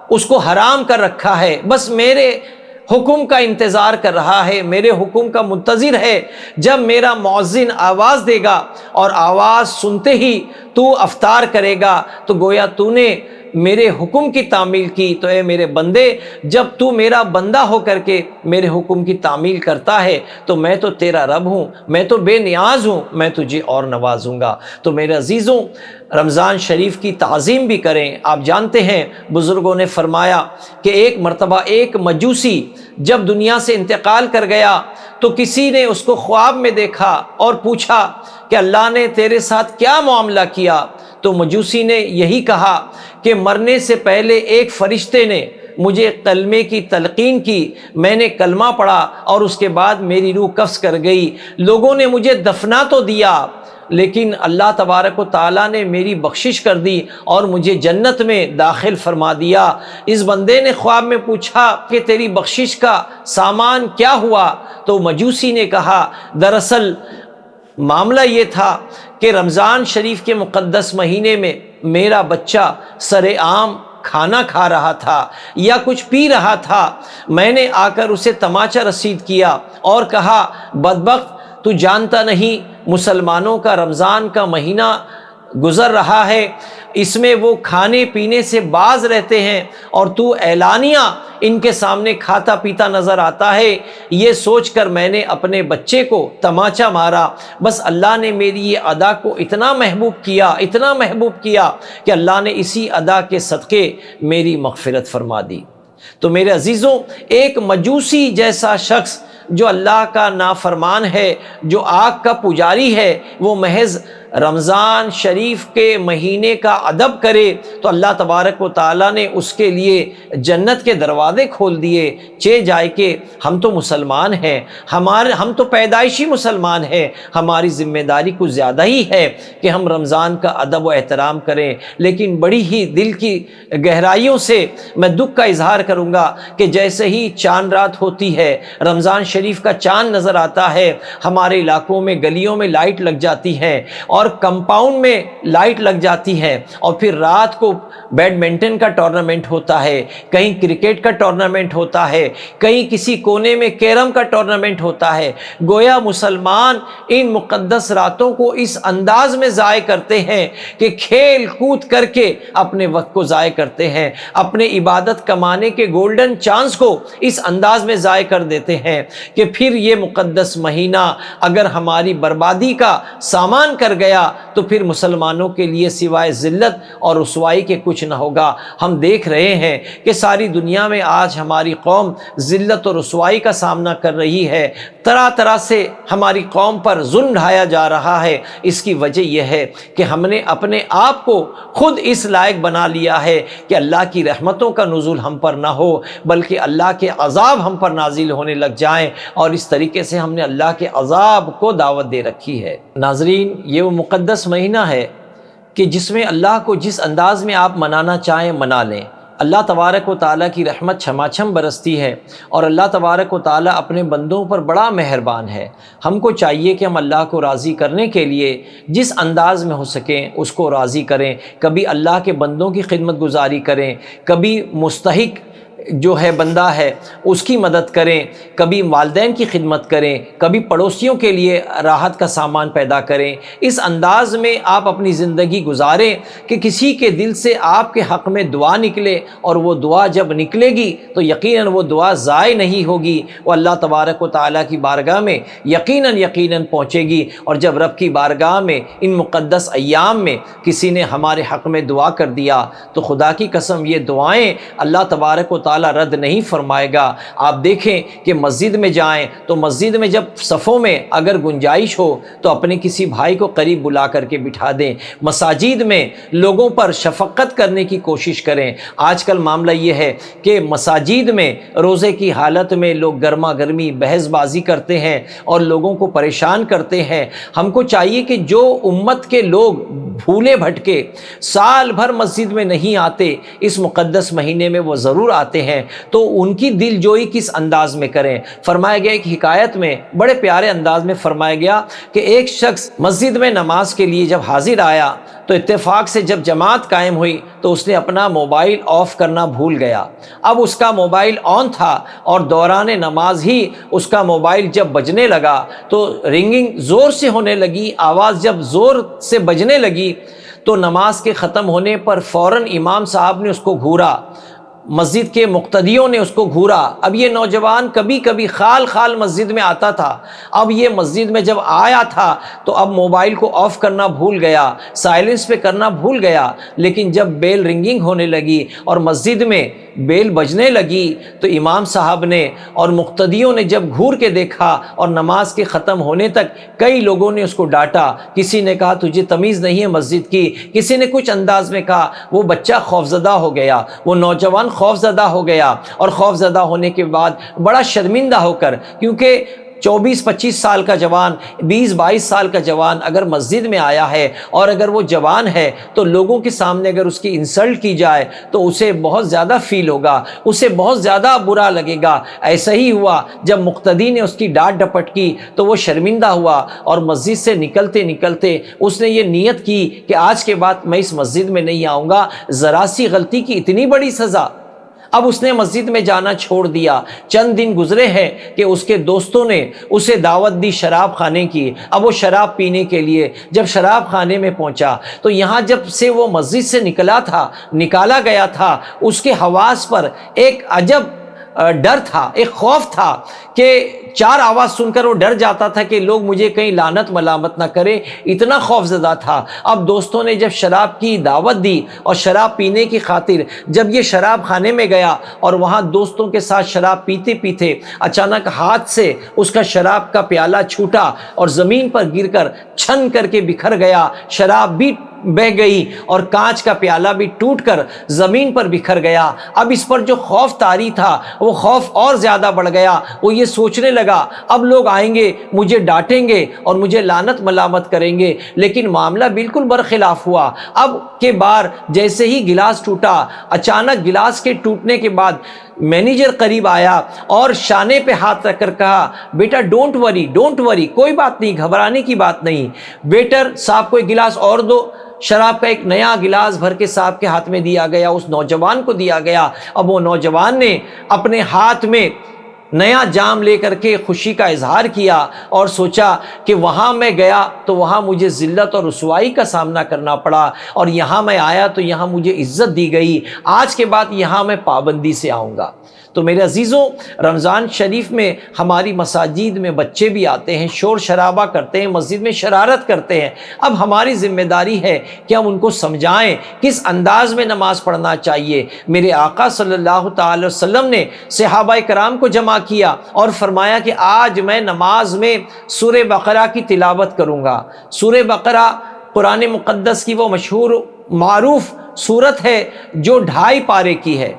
Speaker 4: اس کو حرام کر رکھا ہے، بس میرے حکم کا انتظار کر رہا ہے، میرے حکم کا منتظر ہے۔ جب میرا مؤذن آواز دے گا اور آواز سنتے ہی تو افطار کرے گا تو گویا تو نے میرے حکم کی تعمیل کی۔ تو اے میرے بندے، جب تو میرا بندہ ہو کر کے میرے حکم کی تعمیل کرتا ہے تو میں تو تیرا رب ہوں، میں تو بے نیاز ہوں، میں تجھے اور نوازوں گا۔ تو میرے عزیزوں، رمضان شریف کی تعظیم بھی کریں۔ آپ جانتے ہیں بزرگوں نے فرمایا کہ ایک مرتبہ ایک مجوسی جب دنیا سے انتقال کر گیا تو کسی نے اس کو خواب میں دیکھا اور پوچھا کہ اللہ نے تیرے ساتھ کیا معاملہ کیا؟ تو مجوسی نے یہی کہا کہ مرنے سے پہلے ایک فرشتے نے مجھے کلمے کی تلقین کی، میں نے کلمہ پڑھا اور اس کے بعد میری روح قبض کر گئی۔ لوگوں نے مجھے دفنا تو دیا لیکن اللہ تبارک و تعالیٰ نے میری بخشش کر دی اور مجھے جنت میں داخل فرما دیا۔ اس بندے نے خواب میں پوچھا کہ تیری بخشش کا سامان کیا ہوا؟ تو مجوسی نے کہا دراصل معاملہ یہ تھا کہ رمضان شریف کے مقدس مہینے میں میرا بچہ سر عام کھانا کھا رہا تھا یا کچھ پی رہا تھا، میں نے آ کر اسے تماچا رسید کیا اور کہا بدبخت، تو جانتا نہیں مسلمانوں کا رمضان کا مہینہ گزر رہا ہے، اس میں وہ کھانے پینے سے باز رہتے ہیں اور تو اعلانیہ ان کے سامنے کھاتا پیتا نظر آتا ہے۔ یہ سوچ کر میں نے اپنے بچے کو تماچا مارا۔ بس اللہ نے میری یہ ادا کو اتنا محبوب کیا کہ اللہ نے اسی ادا کے صدقے میری مغفرت فرما دی۔ تو میرے عزیزوں، ایک مجوسی جیسا شخص جو اللہ کا نافرمان ہے، جو آگ کا پجاری ہے، وہ محض رمضان شریف کے مہینے کا ادب کرے تو اللہ تبارک و تعالیٰ نے اس کے لیے جنت کے دروازے کھول دیے۔ چہ جائے کہ ہم تو مسلمان ہیں، ہم تو پیدائشی مسلمان ہیں، ہماری ذمہ داری کچھ زیادہ ہی ہے کہ ہم رمضان کا ادب و احترام کریں، لیکن بڑی ہی دل کی گہرائیوں سے میں دکھ کا اظہار کروں گا کہ جیسے ہی چاند رات ہوتی ہے، رمضان شریف کا چاند نظر آتا ہے، ہمارے علاقوں میں گلیوں میں لائٹ لگ جاتی ہے اور کمپاؤنڈ میں لائٹ لگ جاتی ہے، اور پھر رات کو بیڈمنٹن کا ٹورنامنٹ ہوتا ہے، کہیں کرکٹ کا ٹورنامنٹ ہوتا ہے، کہیں کسی کونے میں کیرم کا ٹورنامنٹ ہوتا ہے۔ گویا مسلمان ان مقدس راتوں کو اس انداز میں ضائع کرتے ہیں کہ کھیل کود کر کے اپنے وقت کو ضائع کرتے ہیں، اپنے عبادت کمانے کے گولڈن چانس کو اس انداز میں ضائع کر دیتے ہیں کہ پھر یہ مقدس مہینہ اگر ہماری بربادی کا سامان کر گیا تو پھر مسلمانوں کے لیے سوائے ذلت اور رسوائی کے کچھ نہ ہوگا۔ ہم دیکھ رہے ہیں کہ ساری دنیا میں آج ہماری قوم ذلت اور رسوائی کا سامنا کر رہی ہے، طرح طرح سے ہماری قوم پر ظلم ڈھایا جا رہا ہے۔ اس کی وجہ یہ ہے کہ ہم نے اپنے آپ کو خود اس لائق بنا لیا ہے کہ اللہ کی رحمتوں کا نزول ہم پر نہ ہو، بلکہ اللہ کے عذاب ہم پر نازل ہونے لگ جائیں، اور اس طریقے سے ہم نے اللہ کے عذاب کو دعوت دے رکھی ہے۔ ناظرین، یہ وہ مقدس مہینہ ہے کہ جس میں اللہ کو جس انداز میں آپ منانا چاہیں منا لیں، اللہ تبارک و تعالیٰ کی رحمت چھماچھم برستی ہے، اور اللہ تبارک و تعالیٰ اپنے بندوں پر بڑا مہربان ہے۔ ہم کو چاہیے کہ ہم اللہ کو راضی کرنے کے لیے جس انداز میں ہو سکیں اس کو راضی کریں، کبھی اللہ کے بندوں کی خدمت گزاری کریں، کبھی مستحق جو ہے بندہ ہے اس کی مدد کریں، کبھی والدین کی خدمت کریں، کبھی پڑوسیوں کے لیے راحت کا سامان پیدا کریں۔ اس انداز میں آپ اپنی زندگی گزاریں کہ کسی کے دل سے آپ کے حق میں دعا نکلے، اور وہ دعا جب نکلے گی تو یقیناً وہ دعا ضائع نہیں ہوگی، وہ اللہ تبارک و تعالیٰ کی بارگاہ میں یقیناً پہنچے گی۔ اور جب رب کی بارگاہ میں ان مقدس ایام میں کسی نے ہمارے حق میں دعا کر دیا تو خدا کی قسم یہ دعائیں اللہ تبارک و تعالیٰ رد نہیں فرمائے گا۔ آپ دیکھیں کہ مسجد میں جائیں تو مسجد میں جب صفوں میں اگر گنجائش ہو تو اپنے کسی بھائی کو قریب بلا کر کے بٹھا دیں۔ مساجد میں لوگوں پر شفقت کرنے کی کوشش کریں۔ آج کل معاملہ یہ ہے کہ مساجد میں روزے کی حالت میں لوگ گرما گرمی بحث بازی کرتے ہیں اور لوگوں کو پریشان کرتے ہیں۔ ہم کو چاہیے کہ جو امت کے لوگ بھولے بھٹکے سال بھر مسجد میں نہیں آتے، اس مقدس مہینے میں وہ ضرور آتے ہیں، تو ان کی دل جوئی کس انداز میں کریں۔ فرمایا گیا ایک حکایت میں بڑے پیارے انداز میں فرمایا گیا کہ ایک شخص مسجد میں نماز کے لیے جب حاضر آیا تو اتفاق سے جب جماعت قائم ہوئی تو اس نے اپنا موبائل آف کرنا بھول گیا۔ اب اس کا موبائل آن تھا اور دوران نماز ہی اس کا موبائل جب بجنے لگا تو رنگنگ زور سے ہونے لگی، آواز جب زور سے بجنے لگی تو نماز کے ختم ہونے پر فوراً امام صاحب نے اس کو گھورا، مسجد کے مقتدیوں نے اس کو گھورا۔ اب یہ نوجوان کبھی کبھی خال خال مسجد میں آتا تھا، اب یہ مسجد میں جب آیا تھا تو اب موبائل کو آف کرنا بھول گیا، سائلنس پہ کرنا بھول گیا، لیکن جب بیل رنگنگ ہونے لگی اور مسجد میں بیل بجنے لگی تو امام صاحب نے اور مقتدیوں نے جب گھور کے دیکھا اور نماز کے ختم ہونے تک کئی لوگوں نے اس کو ڈانٹا۔ کسی نے کہا تجھے تمیز نہیں ہے مسجد کی، کسی نے کچھ انداز میں کہا۔ وہ بچہ خوفزدہ ہو گیا، وہ نوجوان خوفزدہ ہو گیا، اور خوفزدہ ہونے کے بعد بڑا شرمندہ ہو کر، کیونکہ 24-25 سال کا جوان، 20-22 سال کا جوان اگر مسجد میں آیا ہے اور اگر وہ جوان ہے تو لوگوں کے سامنے اگر اس کی انسلٹ کی جائے تو اسے بہت زیادہ فیل ہوگا، اسے بہت زیادہ برا لگے گا۔ ایسا ہی ہوا جب مقتدی نے اس کی ڈانٹ ڈپٹ کی تو وہ شرمندہ ہوا، اور مسجد سے نکلتے نکلتے اس نے یہ نیت کی کہ آج کے بعد میں اس مسجد میں نہیں آؤں گا۔ ذرا سی غلطی کی اتنی بڑی سزا۔ اب اس نے مسجد میں جانا چھوڑ دیا۔ چند دن گزرے ہیں کہ اس کے دوستوں نے اسے دعوت دی شراب خانے کی۔ اب وہ شراب پینے کے لیے جب شراب خانے میں پہنچا تو یہاں جب سے وہ مسجد سے نکالا گیا تھا، اس کے حواس پر ایک عجب ڈر تھا، ایک خوف تھا کہ 4 آواز سن کر وہ ڈر جاتا تھا کہ لوگ مجھے کہیں لعنت ملامت نہ کرے، اتنا خوف زدہ تھا۔ اب دوستوں نے جب شراب کی دعوت دی اور شراب پینے کی خاطر جب یہ شراب خانے میں گیا اور وہاں دوستوں کے ساتھ شراب پیتے پیتے اچانک ہاتھ سے اس کا شراب کا پیالہ چھوٹا اور زمین پر گر کر چھن کر کے بکھر گیا، شراب بھی بہہ گئی اور کانچ کا پیالہ بھی ٹوٹ کر زمین پر بکھر گیا۔ اب اس پر جو خوف طاری تھا وہ خوف اور زیادہ بڑھ گیا۔ وہ یہ سوچنے لگا اب لوگ آئیں گے، مجھے ڈانٹیں گے اور مجھے لعنت ملامت کریں گے، لیکن معاملہ بالکل برخلاف ہوا۔ اب کے بار جیسے ہی گلاس ٹوٹا، اچانک گلاس کے ٹوٹنے کے بعد مینیجر قریب آیا اور شانے پہ ہاتھ رکھ کر کہا بیٹا ڈونٹ وری، کوئی بات نہیں، گھبرانے کی بات نہیں۔ ویٹر صاحب کو ایک گلاس اور دو۔ شراب کا ایک نیا گلاس بھر کے صاحب کے ہاتھ میں دیا گیا، اس نوجوان کو دیا گیا۔ اب وہ نوجوان نے اپنے ہاتھ میں نیا جام لے کر کے خوشی کا اظہار کیا اور سوچا کہ وہاں میں گیا تو وہاں مجھے ذلت اور رسوائی کا سامنا کرنا پڑا، اور یہاں میں آیا تو یہاں مجھے عزت دی گئی، آج کے بعد یہاں میں پابندی سے آؤں گا۔ تو میرے عزیزوں، رمضان شریف میں ہماری مساجد میں بچے بھی آتے ہیں، شور شرابہ کرتے ہیں، مسجد میں شرارت کرتے ہیں۔ اب ہماری ذمہ داری ہے کہ ہم ان کو سمجھائیں کس انداز میں نماز پڑھنا چاہیے۔ میرے آقا صلی اللہ تعالی وسلم نے صحابہ کرام کو جمع کیا اور فرمایا کہ آج میں نماز میں سورہ بقرہ کی تلاوت کروں گا۔ سورہ بقرہ قرآن مقدس کی وہ مشہور معروف سورت ہے جو 2.5 پارے کی ہے۔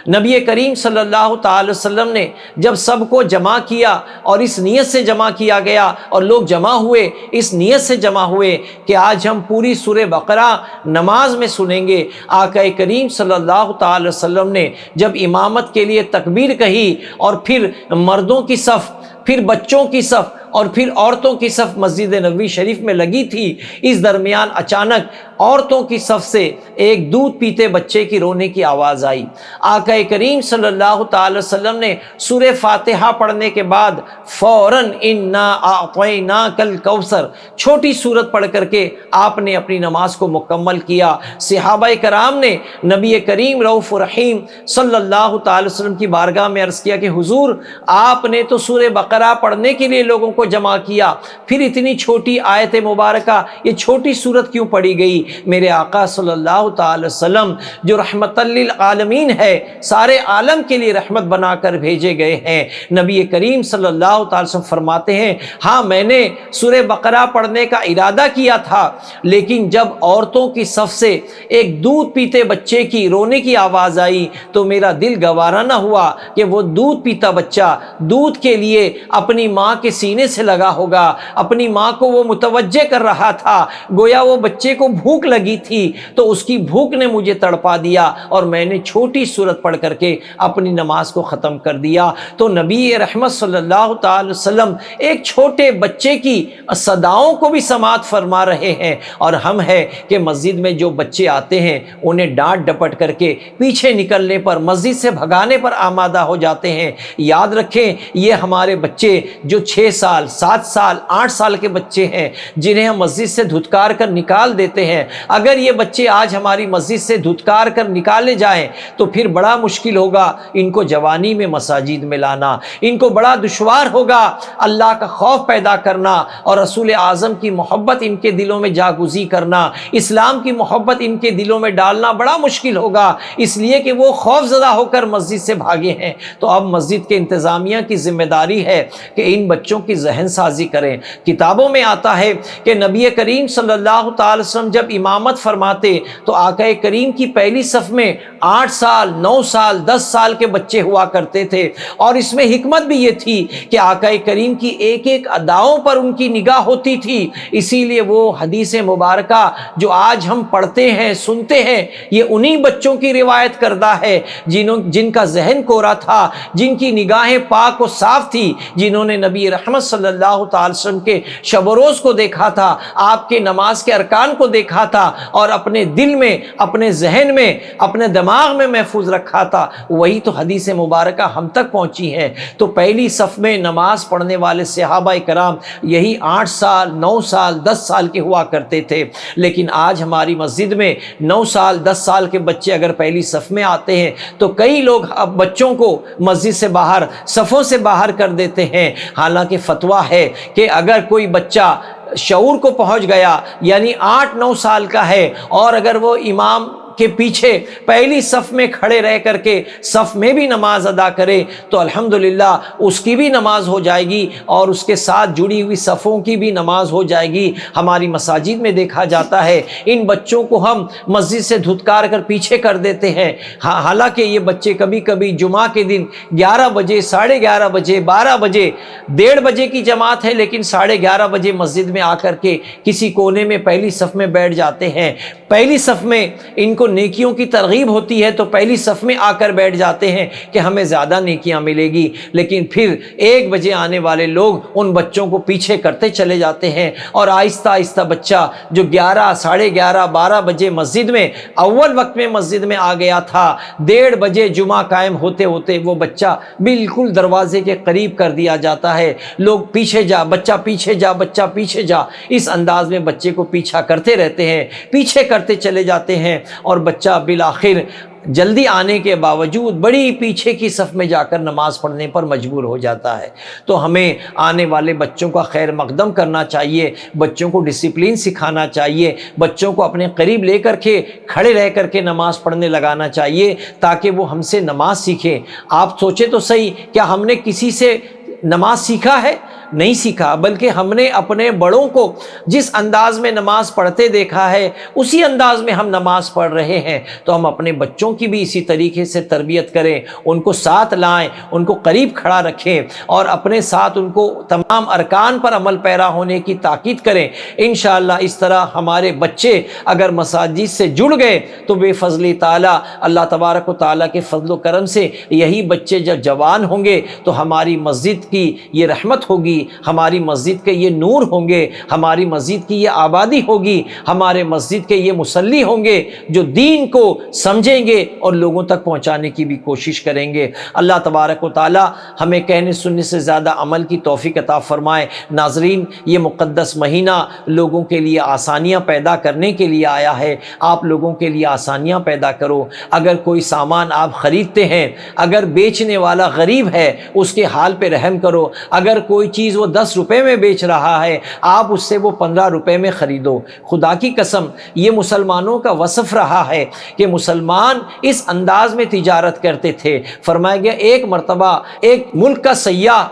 Speaker 4: نبی کریم صلی اللہ تعالی وسلم نے جب سب کو جمع کیا اور اس نیت سے جمع کیا گیا اور لوگ جمع ہوئے، اس نیت سے جمع ہوئے کہ آج ہم پوری سورہ بقرہ نماز میں سنیں گے، آقا کریم صلی اللہ تعالی وسلم نے جب امامت کے لیے تکبیر کہی اور پھر مردوں کی صف، پھر بچوں کی صف اور پھر عورتوں کی صف مسجد نبوی شریف میں لگی تھی، اس درمیان اچانک عورتوں کی صف سے ایک دودھ پیتے بچے کی رونے کی آواز آئی۔ آقا کریم صلی اللہ تعالی وسلم نے سورہ فاتحہ پڑھنے کے بعد فوراً انا اعطیناک الکوثر چھوٹی سورت پڑھ کر کے آپ نے اپنی نماز کو مکمل کیا۔ صحابہ کرام نے نبی کریم رؤوف الرحیم صلی اللہ تعالی وسلم کی بارگاہ میں عرض کیا کہ حضور، آپ نے تو سورہ بقرہ پڑھنے کے لیے لوگوں کو جمع کیا، پھر اتنی چھوٹی آیت مبارکہ، یہ چھوٹی سورت کیوں پڑھی گئی؟ میرے آقا صلی اللہ تعالی وسلم جو رحمت للعالمین ہے، سارے عالم کے لیے رحمت بنا کر بھیجے گئے ہیں، نبی کریم صلی اللہ تعالی وسلم فرماتے ہیں ہاں میں نے سورہ بقرہ پڑھنے کا ارادہ کیا تھا، لیکن جب عورتوں کی صف سے ایک دودھ پیتے بچے کی رونے کی آواز آئی تو میرا دل گوارا نہ ہوا کہ وہ دودھ پیتا بچہ دودھ کے لیے اپنی ماں کے سینے سے لگا ہوگا، اپنی ماں کو وہ متوجہ کر رہا تھا، گویا وہ بچے کو بھوک لگی تھی تو اس کی بھوک نے مجھے تڑپا دیا اور میں نے چھوٹی سورت پڑھ کر کے اپنی نماز کو ختم کر دیا۔ تو نبی رحمت صلی اللہ تعالی وسلم ایک چھوٹے بچے کی صداؤں کو بھی سماعت فرما رہے ہیں، اور ہم ہے کہ مسجد میں جو بچے آتے ہیں انہیں ڈانٹ ڈپٹ کر کے پیچھے نکلنے پر، مسجد سے بھگانے پر آمادہ ہو جاتے ہیں۔ یاد رکھیں یہ ہمارے بچے جو 6 سال 7 سال 8 سال کے بچے ہیں جنہیں ہم مسجد سے دھتکار کر نکال دیتے ہیں، اگر یہ بچے آج ہماری مسجد سے دھتکار کر نکالے جائیں تو پھر بڑا مشکل ہوگا ان کو جوانی میں مساجد میں لانا، ان کو بڑا دشوار ہوگا اللہ کا خوف پیدا کرنا اور رسول اعظم کی محبت ان کے دلوں میں جاگزی کرنا، اسلام کی محبت ان کے دلوں میں ڈالنا بڑا مشکل ہوگا، اس لیے کہ وہ خوف زدہ ہو کر مسجد سے بھاگے ہیں۔ تو اب مسجد کے انتظامیہ کی ذمہ داری ہے کہ ان بچوں کی ذہن سازی کریں۔ کتابوں میں آتا ہے کہ نبی کریم صلی اللہ تعالی وسلم جب امامت فرماتے تو آقا کریم کی پہلی صف میں 8 سال 9 سال 10 سال کے بچے ہوا کرتے تھے، اور اس میں حکمت بھی یہ تھی کہ آقا کریم کی ایک ایک اداؤں پر ان کی نگاہ ہوتی تھی، اسی لیے وہ حدیث مبارکہ جو آج ہم پڑھتے ہیں سنتے ہیں یہ انہی بچوں کی روایت کردہ ہے جن کا ذہن کورا تھا، جن کی نگاہیں پاک و صاف تھی، جنہوں نے نبی رحمت صلی اللہ تعالی وسلم کے شب و روز کو دیکھا تھا، آپ کے نماز کے ارکان کو دیکھا تھا اور اپنے دل میں، اپنے ذہن میں، اپنے دماغ میں محفوظ رکھا تھا، وہی تو حدیث مبارکہ ہم تک پہنچی ہے۔ تو پہلی صف میں نماز پڑھنے والے صحابہ کرام یہی 8 سال 9 سال 10 سال کے ہوا کرتے تھے، لیکن آج ہماری مسجد میں 9 سال 10 سال کے بچے اگر پہلی صف میں آتے ہیں تو کئی لوگ اب بچوں کو مسجد سے باہر صفوں سے باہر کر دیتے ہیں، حالانکہ فتویٰ ہے کہ اگر کوئی بچہ شعور کو پہنچ گیا یعنی 8-9 سال کا ہے اور اگر وہ امام کے پیچھے پہلی صف میں کھڑے رہ کر کے صف میں بھی نماز ادا کرے تو الحمدللہ اس کی بھی نماز ہو جائے گی اور اس کے ساتھ جڑی ہوئی صفوں کی بھی نماز ہو جائے گی۔ ہماری مساجد میں دیکھا جاتا ہے ان بچوں کو ہم مسجد سے دھتکار کر پیچھے کر دیتے ہیں، حالانکہ یہ بچے کبھی کبھی جمعہ کے دن 11 بجے 11:30 بجے 12 بجے 1:30 بجے کی جماعت ہے لیکن 11:30 بجے مسجد میں آ کر کے کسی کونے میں پہلی صف میں بیٹھ جاتے ہیں۔ پہلی صف میں ان کو نیکیوں کی ترغیب ہوتی ہے تو پہلی صف میں آ کر بیٹھ جاتے ہیں کہ ہمیں زیادہ نیکیاں ملے گی، لیکن پھر 1 بجے آنے والے لوگ ان بچوں کو پیچھے کرتے چلے جاتے ہیں اور آہستہ آہستہ بچہ جو 11 11:30 12 بجے مسجد میں اول وقت میں مسجد میں آ گیا تھا، 1:30 بجے جمعہ قائم ہوتے ہوتے وہ بچہ بالکل دروازے کے قریب کر دیا جاتا ہے، لوگ پیچھے جا بچہ پیچھے جا بچہ پیچھے جا، اس انداز میں بچے کو پیچھا کرتے رہتے ہیں، پیچھے کرتے چلے جاتے ہیں اور بچہ بالآخر جلدی آنے کے باوجود بڑی پیچھے کی صف میں جا کر نماز پڑھنے پر مجبور ہو جاتا ہے۔ تو ہمیں آنے والے بچوں کا خیر مقدم کرنا چاہیے، بچوں کو ڈسپلن سکھانا چاہیے، بچوں کو اپنے قریب لے کر کے کھڑے رہ کر کے نماز پڑھنے لگانا چاہیے تاکہ وہ ہم سے نماز سیکھیں۔ آپ سوچیں تو صحیح، کیا ہم نے کسی سے نماز سیکھا ہے؟ نہیں سیکھا، بلکہ ہم نے اپنے بڑوں کو جس انداز میں نماز پڑھتے دیکھا ہے اسی انداز میں ہم نماز پڑھ رہے ہیں، تو ہم اپنے بچوں کی بھی اسی طریقے سے تربیت کریں، ان کو ساتھ لائیں، ان کو قریب کھڑا رکھیں اور اپنے ساتھ ان کو تمام ارکان پر عمل پیرا ہونے کی تاکید کریں۔ انشاءاللہ اس طرح ہمارے بچے اگر مساجد سے جڑ گئے تو بے فضلی تعالیٰ اللہ تبارک و تعالیٰ کے فضل و کرم سے یہی بچے جب جوان ہوں گے تو ہماری مسجد کی یہ رحمت ہوگی، ہماری مسجد کے یہ نور ہوں گے، ہماری مسجد کی یہ آبادی ہوگی، ہمارے مسجد کے یہ مصلی ہوں گے جو دین کو سمجھیں گے اور لوگوں تک پہنچانے کی بھی کوشش کریں گے۔ اللہ تبارک و تعالیٰ ہمیں کہنے سننے سے زیادہ عمل کی توفیق عطا فرمائے۔ ناظرین، یہ مقدس مہینہ لوگوں کے لیے آسانیاں پیدا کرنے کے لیے آیا ہے۔ آپ لوگوں کے لیے آسانیاں پیدا کرو۔ اگر کوئی سامان آپ خریدتے ہیں، اگر بیچنے والا غریب ہے اس کے حال پہ رحم کرو۔ اگر کوئی چیز وہ 10 روپے میں بیچ رہا ہے آپ اس سے وہ 15 روپے میں خریدو۔ خدا کی قسم یہ مسلمانوں کا وصف رہا ہے کہ مسلمان اس انداز میں تجارت کرتے تھے۔ فرمایا گیا ایک مرتبہ ایک ملک کا سیاح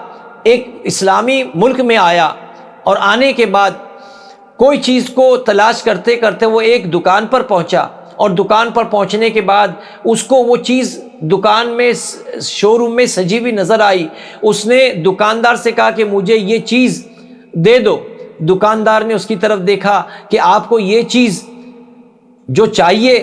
Speaker 4: ایک اسلامی ملک میں آیا اور آنے کے بعد کوئی چیز کو تلاش کرتے کرتے وہ ایک دکان پر پہنچا، اور دکان پر پہنچنے کے بعد اس کو وہ چیز دکان میں شو روم میں سجی ہوئی نظر آئی۔ اس نے دکاندار سے کہا کہ مجھے یہ چیز دے دو۔ دکاندار نے اس کی طرف دیکھا کہ آپ کو یہ چیز جو چاہیے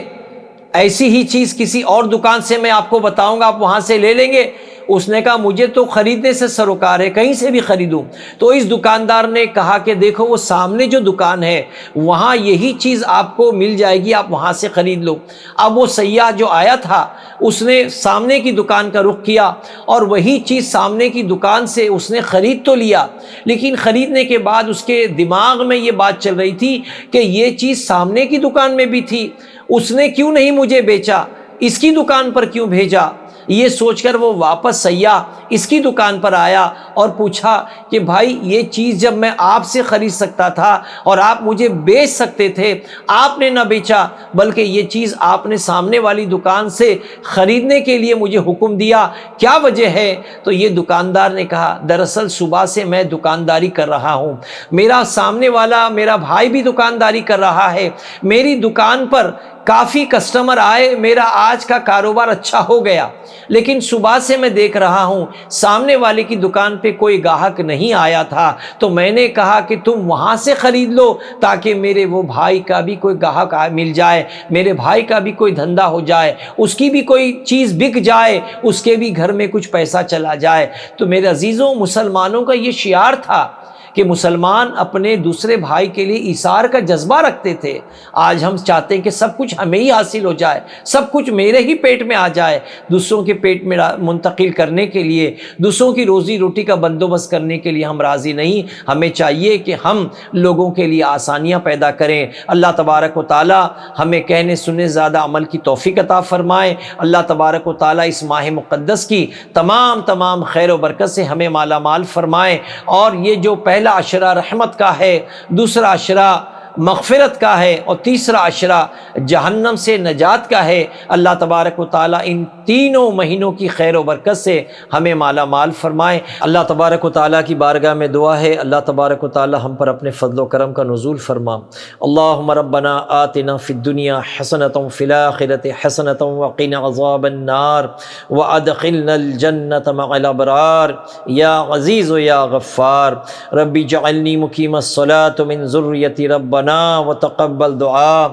Speaker 4: ایسی ہی چیز کسی اور دکان سے میں آپ کو بتاؤں گا، آپ وہاں سے لے لیں گے؟ اس نے کہا مجھے تو خریدنے سے سروکار ہے، کہیں سے بھی خریدوں۔ تو اس دکاندار نے کہا کہ دیکھو وہ سامنے جو دکان ہے وہاں یہی چیز آپ کو مل جائے گی، آپ وہاں سے خرید لو۔ اب وہ سیاح جو آیا تھا اس نے سامنے کی دکان کا رخ کیا اور وہی چیز سامنے کی دکان سے اس نے خرید تو لیا، لیکن خریدنے کے بعد اس کے دماغ میں یہ بات چل رہی تھی کہ یہ چیز سامنے کی دکان میں بھی تھی، اس نے کیوں نہیں مجھے بیچا، اس کی دکان پر کیوں بھیجا؟ یہ سوچ کر وہ واپس سیاح اس کی دکان پر آیا اور پوچھا کہ بھائی یہ چیز جب میں آپ سے خرید سکتا تھا اور آپ مجھے بیچ سکتے تھے، آپ نے نہ بیچا بلکہ یہ چیز آپ نے سامنے والی دکان سے خریدنے کے لیے مجھے حکم دیا، کیا وجہ ہے؟ تو یہ دکاندار نے کہا دراصل صبح سے میں دکانداری کر رہا ہوں، میرا سامنے والا میرا بھائی بھی دکانداری کر رہا ہے، میری دکان پر کافی کسٹمر آئے، میرا آج کا کاروبار اچھا ہو گیا، لیکن صبح سے میں دیکھ رہا ہوں سامنے والے کی دکان پہ کوئی گاہک نہیں آیا تھا، تو میں نے کہا کہ تم وہاں سے خرید لو تاکہ میرے وہ بھائی کا بھی کوئی گاہک مل جائے، میرے بھائی کا بھی کوئی دھندا ہو جائے، اس کی بھی کوئی چیز بک جائے، اس کے بھی گھر میں کچھ پیسہ چلا جائے۔ تو میرے عزیزوں، مسلمانوں کا یہ شعار تھا کہ مسلمان اپنے دوسرے بھائی کے لیے ایثار کا جذبہ رکھتے تھے۔ آج ہم چاہتے ہیں کہ سب کچھ ہمیں ہی حاصل ہو جائے، سب کچھ میرے ہی پیٹ میں آ جائے۔ دوسروں کے پیٹ میں منتقل کرنے کے لیے، دوسروں کی روزی روٹی کا بندوبست کرنے کے لیے ہم راضی نہیں۔ ہمیں چاہیے کہ ہم لوگوں کے لیے آسانیاں پیدا کریں۔ اللہ تبارک و تعالی ہمیں کہنے سننے زیادہ عمل کی توفیق عطا فرمائے۔ اللہ تبارک و تعالی اس ماہ مقدس کی تمام خیر و برکت سے ہمیں مالا مال فرمائے، اور یہ جو پہلا عشرہ رحمت کا ہے، دوسرا عشرہ مغفرت کا ہے، اور تیسرا عشرہ جہنم سے نجات کا ہے، اللہ تبارک و تعالی ان تینوں مہینوں کی خیر و برکت سے ہمیں مالا مال فرمائے۔ اللہ تبارک و تعالی کی بارگاہ میں دعا ہے اللہ تبارک و تعالی ہم پر اپنے فضل و کرم کا نزول فرما۔ اللہم ربنا آتنا فی الدنیا حسنۃ وفی الآخرۃ حسنۃ وقنا عذاب النار وادخلنا الجنۃ مع الابرار یا عزیز یا غفار۔ رب اجعلنی مقیم الصلاۃ من ذریتی ربنا وتقبل دعاء۔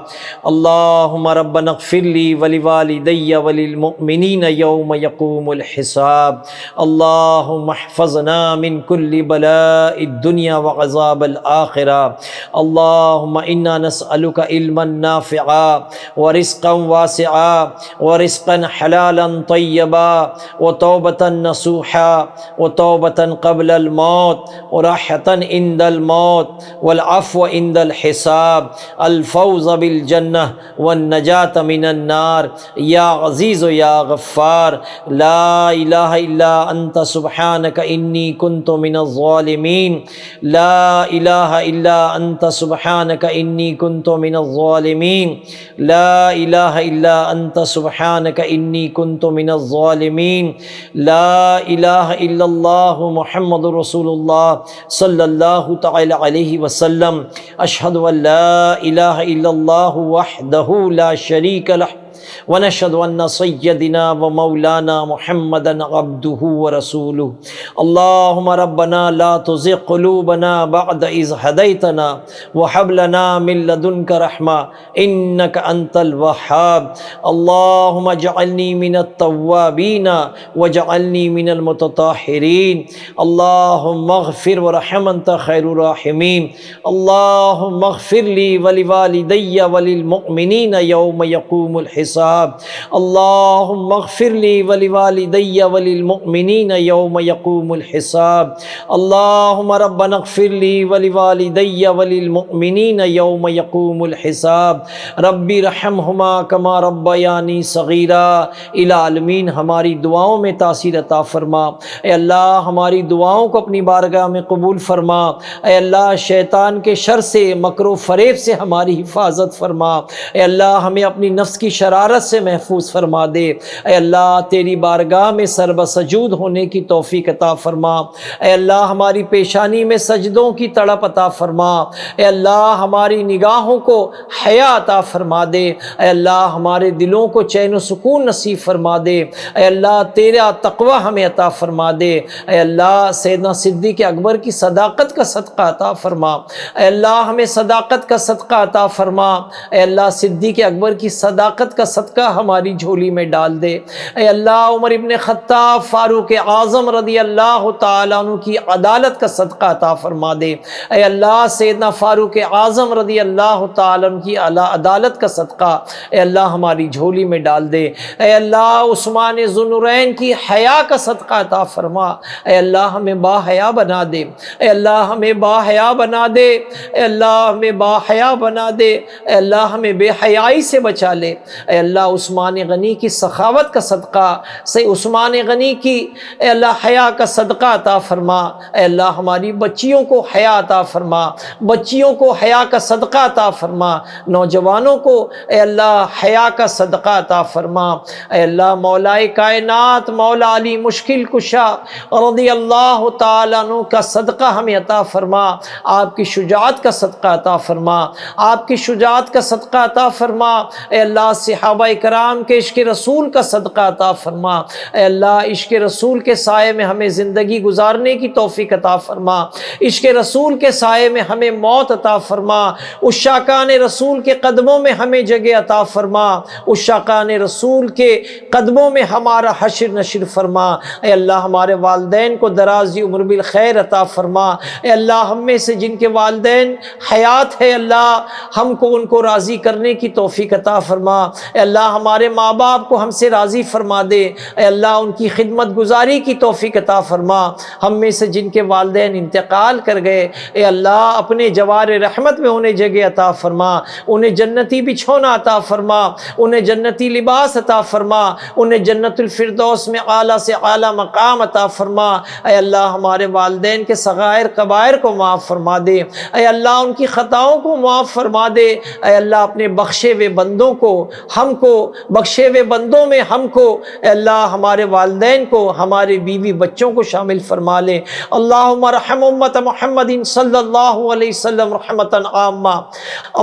Speaker 4: اللہم ربنا اغفر لی ولوالدی وللمؤمنین یوم یقوم الحساب۔ اللہم احفظنا من کل بلاء الدنیا وعذاب الآخرہ۔ اللہم انا نسألک علما نافعا ورزقا واسعا ورزقا حلالا طیبا وتوبة نصوحا وتوبة قبل الموت وراحة عند الموت والعفو عند الحساب۔ الحساب، الفوز بالجنہ والنجاة من النار، یا عزیز و یا غفار، لا الہ الا انت سبحانک انی کنت من الظالمین، لا الہ الا انت سبحانک انی کنت من الظالمین، لا الہ الا انت سبحانک انی کنت من الظالمین، لا الہ الا اللہ محمد رسول اللہ صلی اللہ تعالی علیہ وسلم، اشہد ان لا الہ الا اللہ وحدہ لا شریک لہ ونشهد أن سيدنا ومولانا محمدا عبده ورسوله، اللهم ربنا لا تزغ قلوبنا بعد إذ هديتنا وهب لنا من لدنك رحمة إنك أنت الوهاب، اللهم اجعلني من التوابين واجعلني من المتطهرين، اللهم اغفر وارحم أنت خير الراحمين، اللهم اغفر لي ولوالدي وللمؤمنين يوم يقوم الحساب، اللهم اغفر لي ولوالدي وللمؤمنين يوم يقوم الحساب، اللهم ربنا اغفر لي ولوالدي وللمؤمنين يوم يقوم الحساب، ربی رحمہما کما ربیانی صغیرا۔ العالمین ہماری دعاؤں میں تاثیر عطا فرما، اے اللہ ہماری دعاؤں کو اپنی بارگاہ میں قبول فرما، اے اللہ شیطان کے شر سے، مکر و فریب سے ہماری حفاظت فرما، اے اللہ ہمیں اپنی نفس کی شرارت سے محفوظ فرما دے، اے اللہ تیری بارگاہ میں سر بسجود ہونے کی توفیق عطا فرما، اے اللہ ہماری پیشانی میں سجدوں کی تڑپ عطا فرما، اے اللہ ہماری نگاہوں کو حیا عطا فرما دے، اے اللہ ہمارے دلوں کو چین و سکون نصیب فرما دے، اے اللہ تیرا تقوی ہمیں عطا فرما دے، اے اللہ سیدنا صدیق اکبر کی صداقت کا صدقہ عطا فرما، اے اللہ ہمیں صداقت کا صدقہ عطا فرما، اے اللہ صدیق اکبر کی صداقت کا صدقہ ہماری جھولی میں ڈال دے، اے اللہ عمر ابن خطاب فاروق اعظم رضی اللہ تعالیٰ عنہ کی عدالت کا صدقہ عطا فرما دے، اے اللہ سیدنا فاروق اعظم رضی اللہ تعالیٰ عنہ کی عدالت کا صدقہ اے اللہ ہماری جھولی میں ڈال دے، اے اللہ عثمان ذو النورین کی حیا کا صدقہ عطا فرما، اے اللہ ہمیں با حیا بنا دے، اے اللہ ہمیں با حیا بنا دے، اے اللہ ہمیں با حیا بنا دے، اے اللہ ہمیں بے حیائی سے بچا لے، اے اللہ عثمان غنی کی سخاوت کا صدقہ سے عثمان غنی کی اے اللہ حیا کا صدقہ عطا فرما، اے اللہ ہماری بچیوں کو حیا عطا فرما، بچیوں کو حیا کا صدقہ عطا فرما، نوجوانوں کو اے اللہ حیا کا صدقہ عطا فرما، اے اللہ مولائے کائنات مولا علی مشکل کشا رضی اللہ تعالیٰ عنہ کا صدقہ ہمیں عطا فرما، آپ کی شجاعت کا صدقہ عطا فرما، آپ کی شجاعت کا صدقہ عطا فرما، اے اللہ صحابہ کرام کے عشق رسول کا صدقہ عطا فرما، اے اللہ عشق رسول کے سائے میں ہمیں زندگی گزارنے کی توفیق عطا فرما، عشق رسول کے سائے میں ہمیں موت عطا فرما، عشاقان رسول کے قدموں میں ہمیں جگہ عطا فرما، عشاقان رسول کے قدموں میں ہمارا حشر نشر فرما، اے اللہ ہمارے والدین کو درازی عمر بالخیر عطا فرما، اے اللہ ہم میں سے جن کے والدین حیات ہے اللہ ہم کو ان کو راضی کرنے کی توفیق عطا فرما، اے اللہ ہمارے ماں باپ کو ہم سے راضی فرما دے، اے اللہ ان کی خدمت گزاری کی توفیق عطا فرما، ہم میں سے جن کے والدین انتقال کر گئے اے اللہ اپنے جوار رحمت میں انہیں جگہ عطا فرما، انہیں جنتی بچھونا عطا فرما، انہیں جنتی لباس عطا فرما، انہیں جنت الفردوس میں اعلیٰ سے اعلیٰ مقام عطا فرما، اے اللہ ہمارے والدین کے صغائر کبائر کو معاف فرما دے، اے اللہ ان کی خطاؤں کو معاف فرما دے، اے اللہ اپنے بخشے ہوئے بندوں کو ہم کو بخشے ہوئے بندوں میں ہم کو اے اللہ ہمارے والدین کو ہمارے بیوی بچوں کو شامل فرما لے، اللہم رحم امت محمد صلی اللہ علیہ وسلم رحمتا عامہ،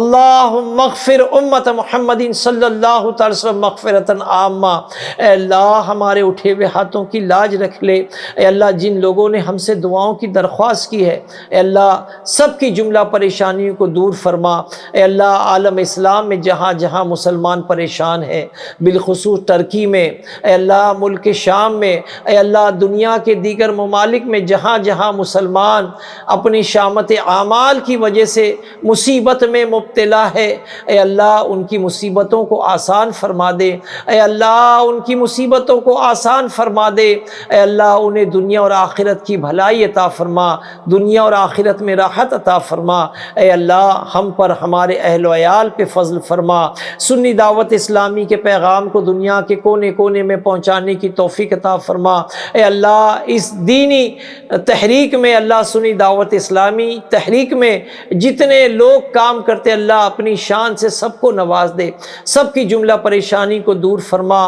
Speaker 4: اللہم اغفر امت محمد صلی اللہ تعالی وسلم مغفرتا عامہ، اے اللہ ہمارے اٹھے ہوئے ہاتھوں کی لاج رکھ لے، اے اللہ جن لوگوں نے ہم سے دعاؤں کی درخواست کی ہے اے اللہ سب کی جملہ پریشانیوں کو دور فرما، اے اللہ عالم اسلام میں جہاں جہاں مسلمان پریشان پریشان ہیں، بالخصوص ترکی میں، اے اللہ ملک شام میں، اے اللہ دنیا کے دیگر ممالک میں جہاں جہاں مسلمان اپنی شامت اعمال کی وجہ سے مصیبت میں مبتلا ہے، اے اللہ ان کی مصیبتوں کو آسان فرما دے، اے اللہ ان کی مصیبتوں کو آسان فرما دے، اے اللہ انہیں دنیا اور آخرت کی بھلائی عطا فرما، دنیا اور آخرت میں راحت عطا فرما، اے اللہ ہم پر ہمارے اہل و عیال پہ فضل فرما، سنی دعوت اسلامی کے پیغام کو دنیا کے کونے کونے میں پہنچانے کی توفیق عطا فرما، اے اللہ اس دینی تحریک میں، اللہ سنی دعوت اسلامی تحریک میں جتنے لوگ کام کرتے اللہ اپنی شان سے سب کو نواز دے، سب کی جملہ پریشانی کو دور فرما،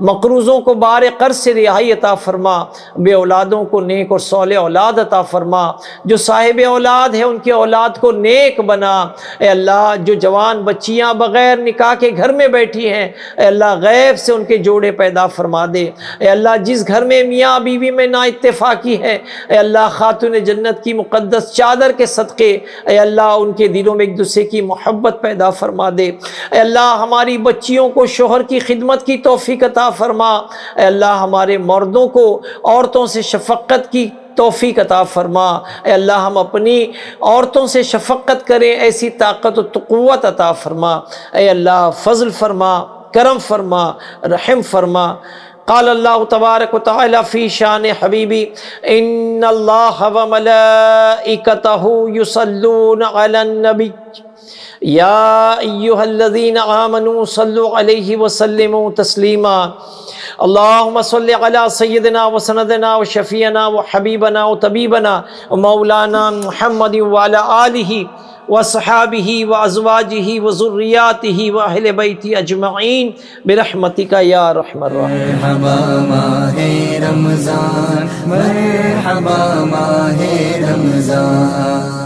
Speaker 4: مقروضوں کو بار قرض سے رہائی عطا فرما، بے اولادوں کو نیک اور صالح اولاد عطا فرما، جو صاحب اولاد ہے ان کی اولاد کو نیک بنا، اے اللہ جو جوان بچیاں بغیر نکاح کے گھر میں بیٹھی ہیں اے اللہ غیب سے ان کے جوڑے پیدا فرما دے، اے اللہ جس گھر میں میاں بیوی میں نا اتفاقی ہے اے اللہ خاتون جنت کی مقدس چادر کے صدقے اے اللہ ان کے دلوں میں ایک دوسرے کی محبت پیدا فرما دے، اے اللہ ہماری بچیوں کو شوہر کی خدمت کی توفیق عطا فرما، اے اللہ ہمارے مردوں کو عورتوں سے شفقت کی توفیق عطا فرما، اے اللہ ہم اپنی عورتوں سے شفقت کریں ایسی طاقت و قوت عطا فرما، اے اللہ فضل فرما، کرم فرما، رحم فرما۔ قال اللہ تبارک و تعالی فی شان حبیبی ان اللہ و ملائکتہ یصلون علی النبی یا ایہا الذین آمنوا صلوا علیہ وسلموا تسلیما اللہم صل علی سیدنا و سندنا و شفیعنا و حبیبنا و طبیبنا و مولانا محمد وعلی آلہ وصحابہ وازواجہ وذریاتہ واہل بیتہ اجمعین برحمتک یا ارحم الراحمین۔
Speaker 1: مرحبا ماہ رمضان، مرحبا ماہ رمضان۔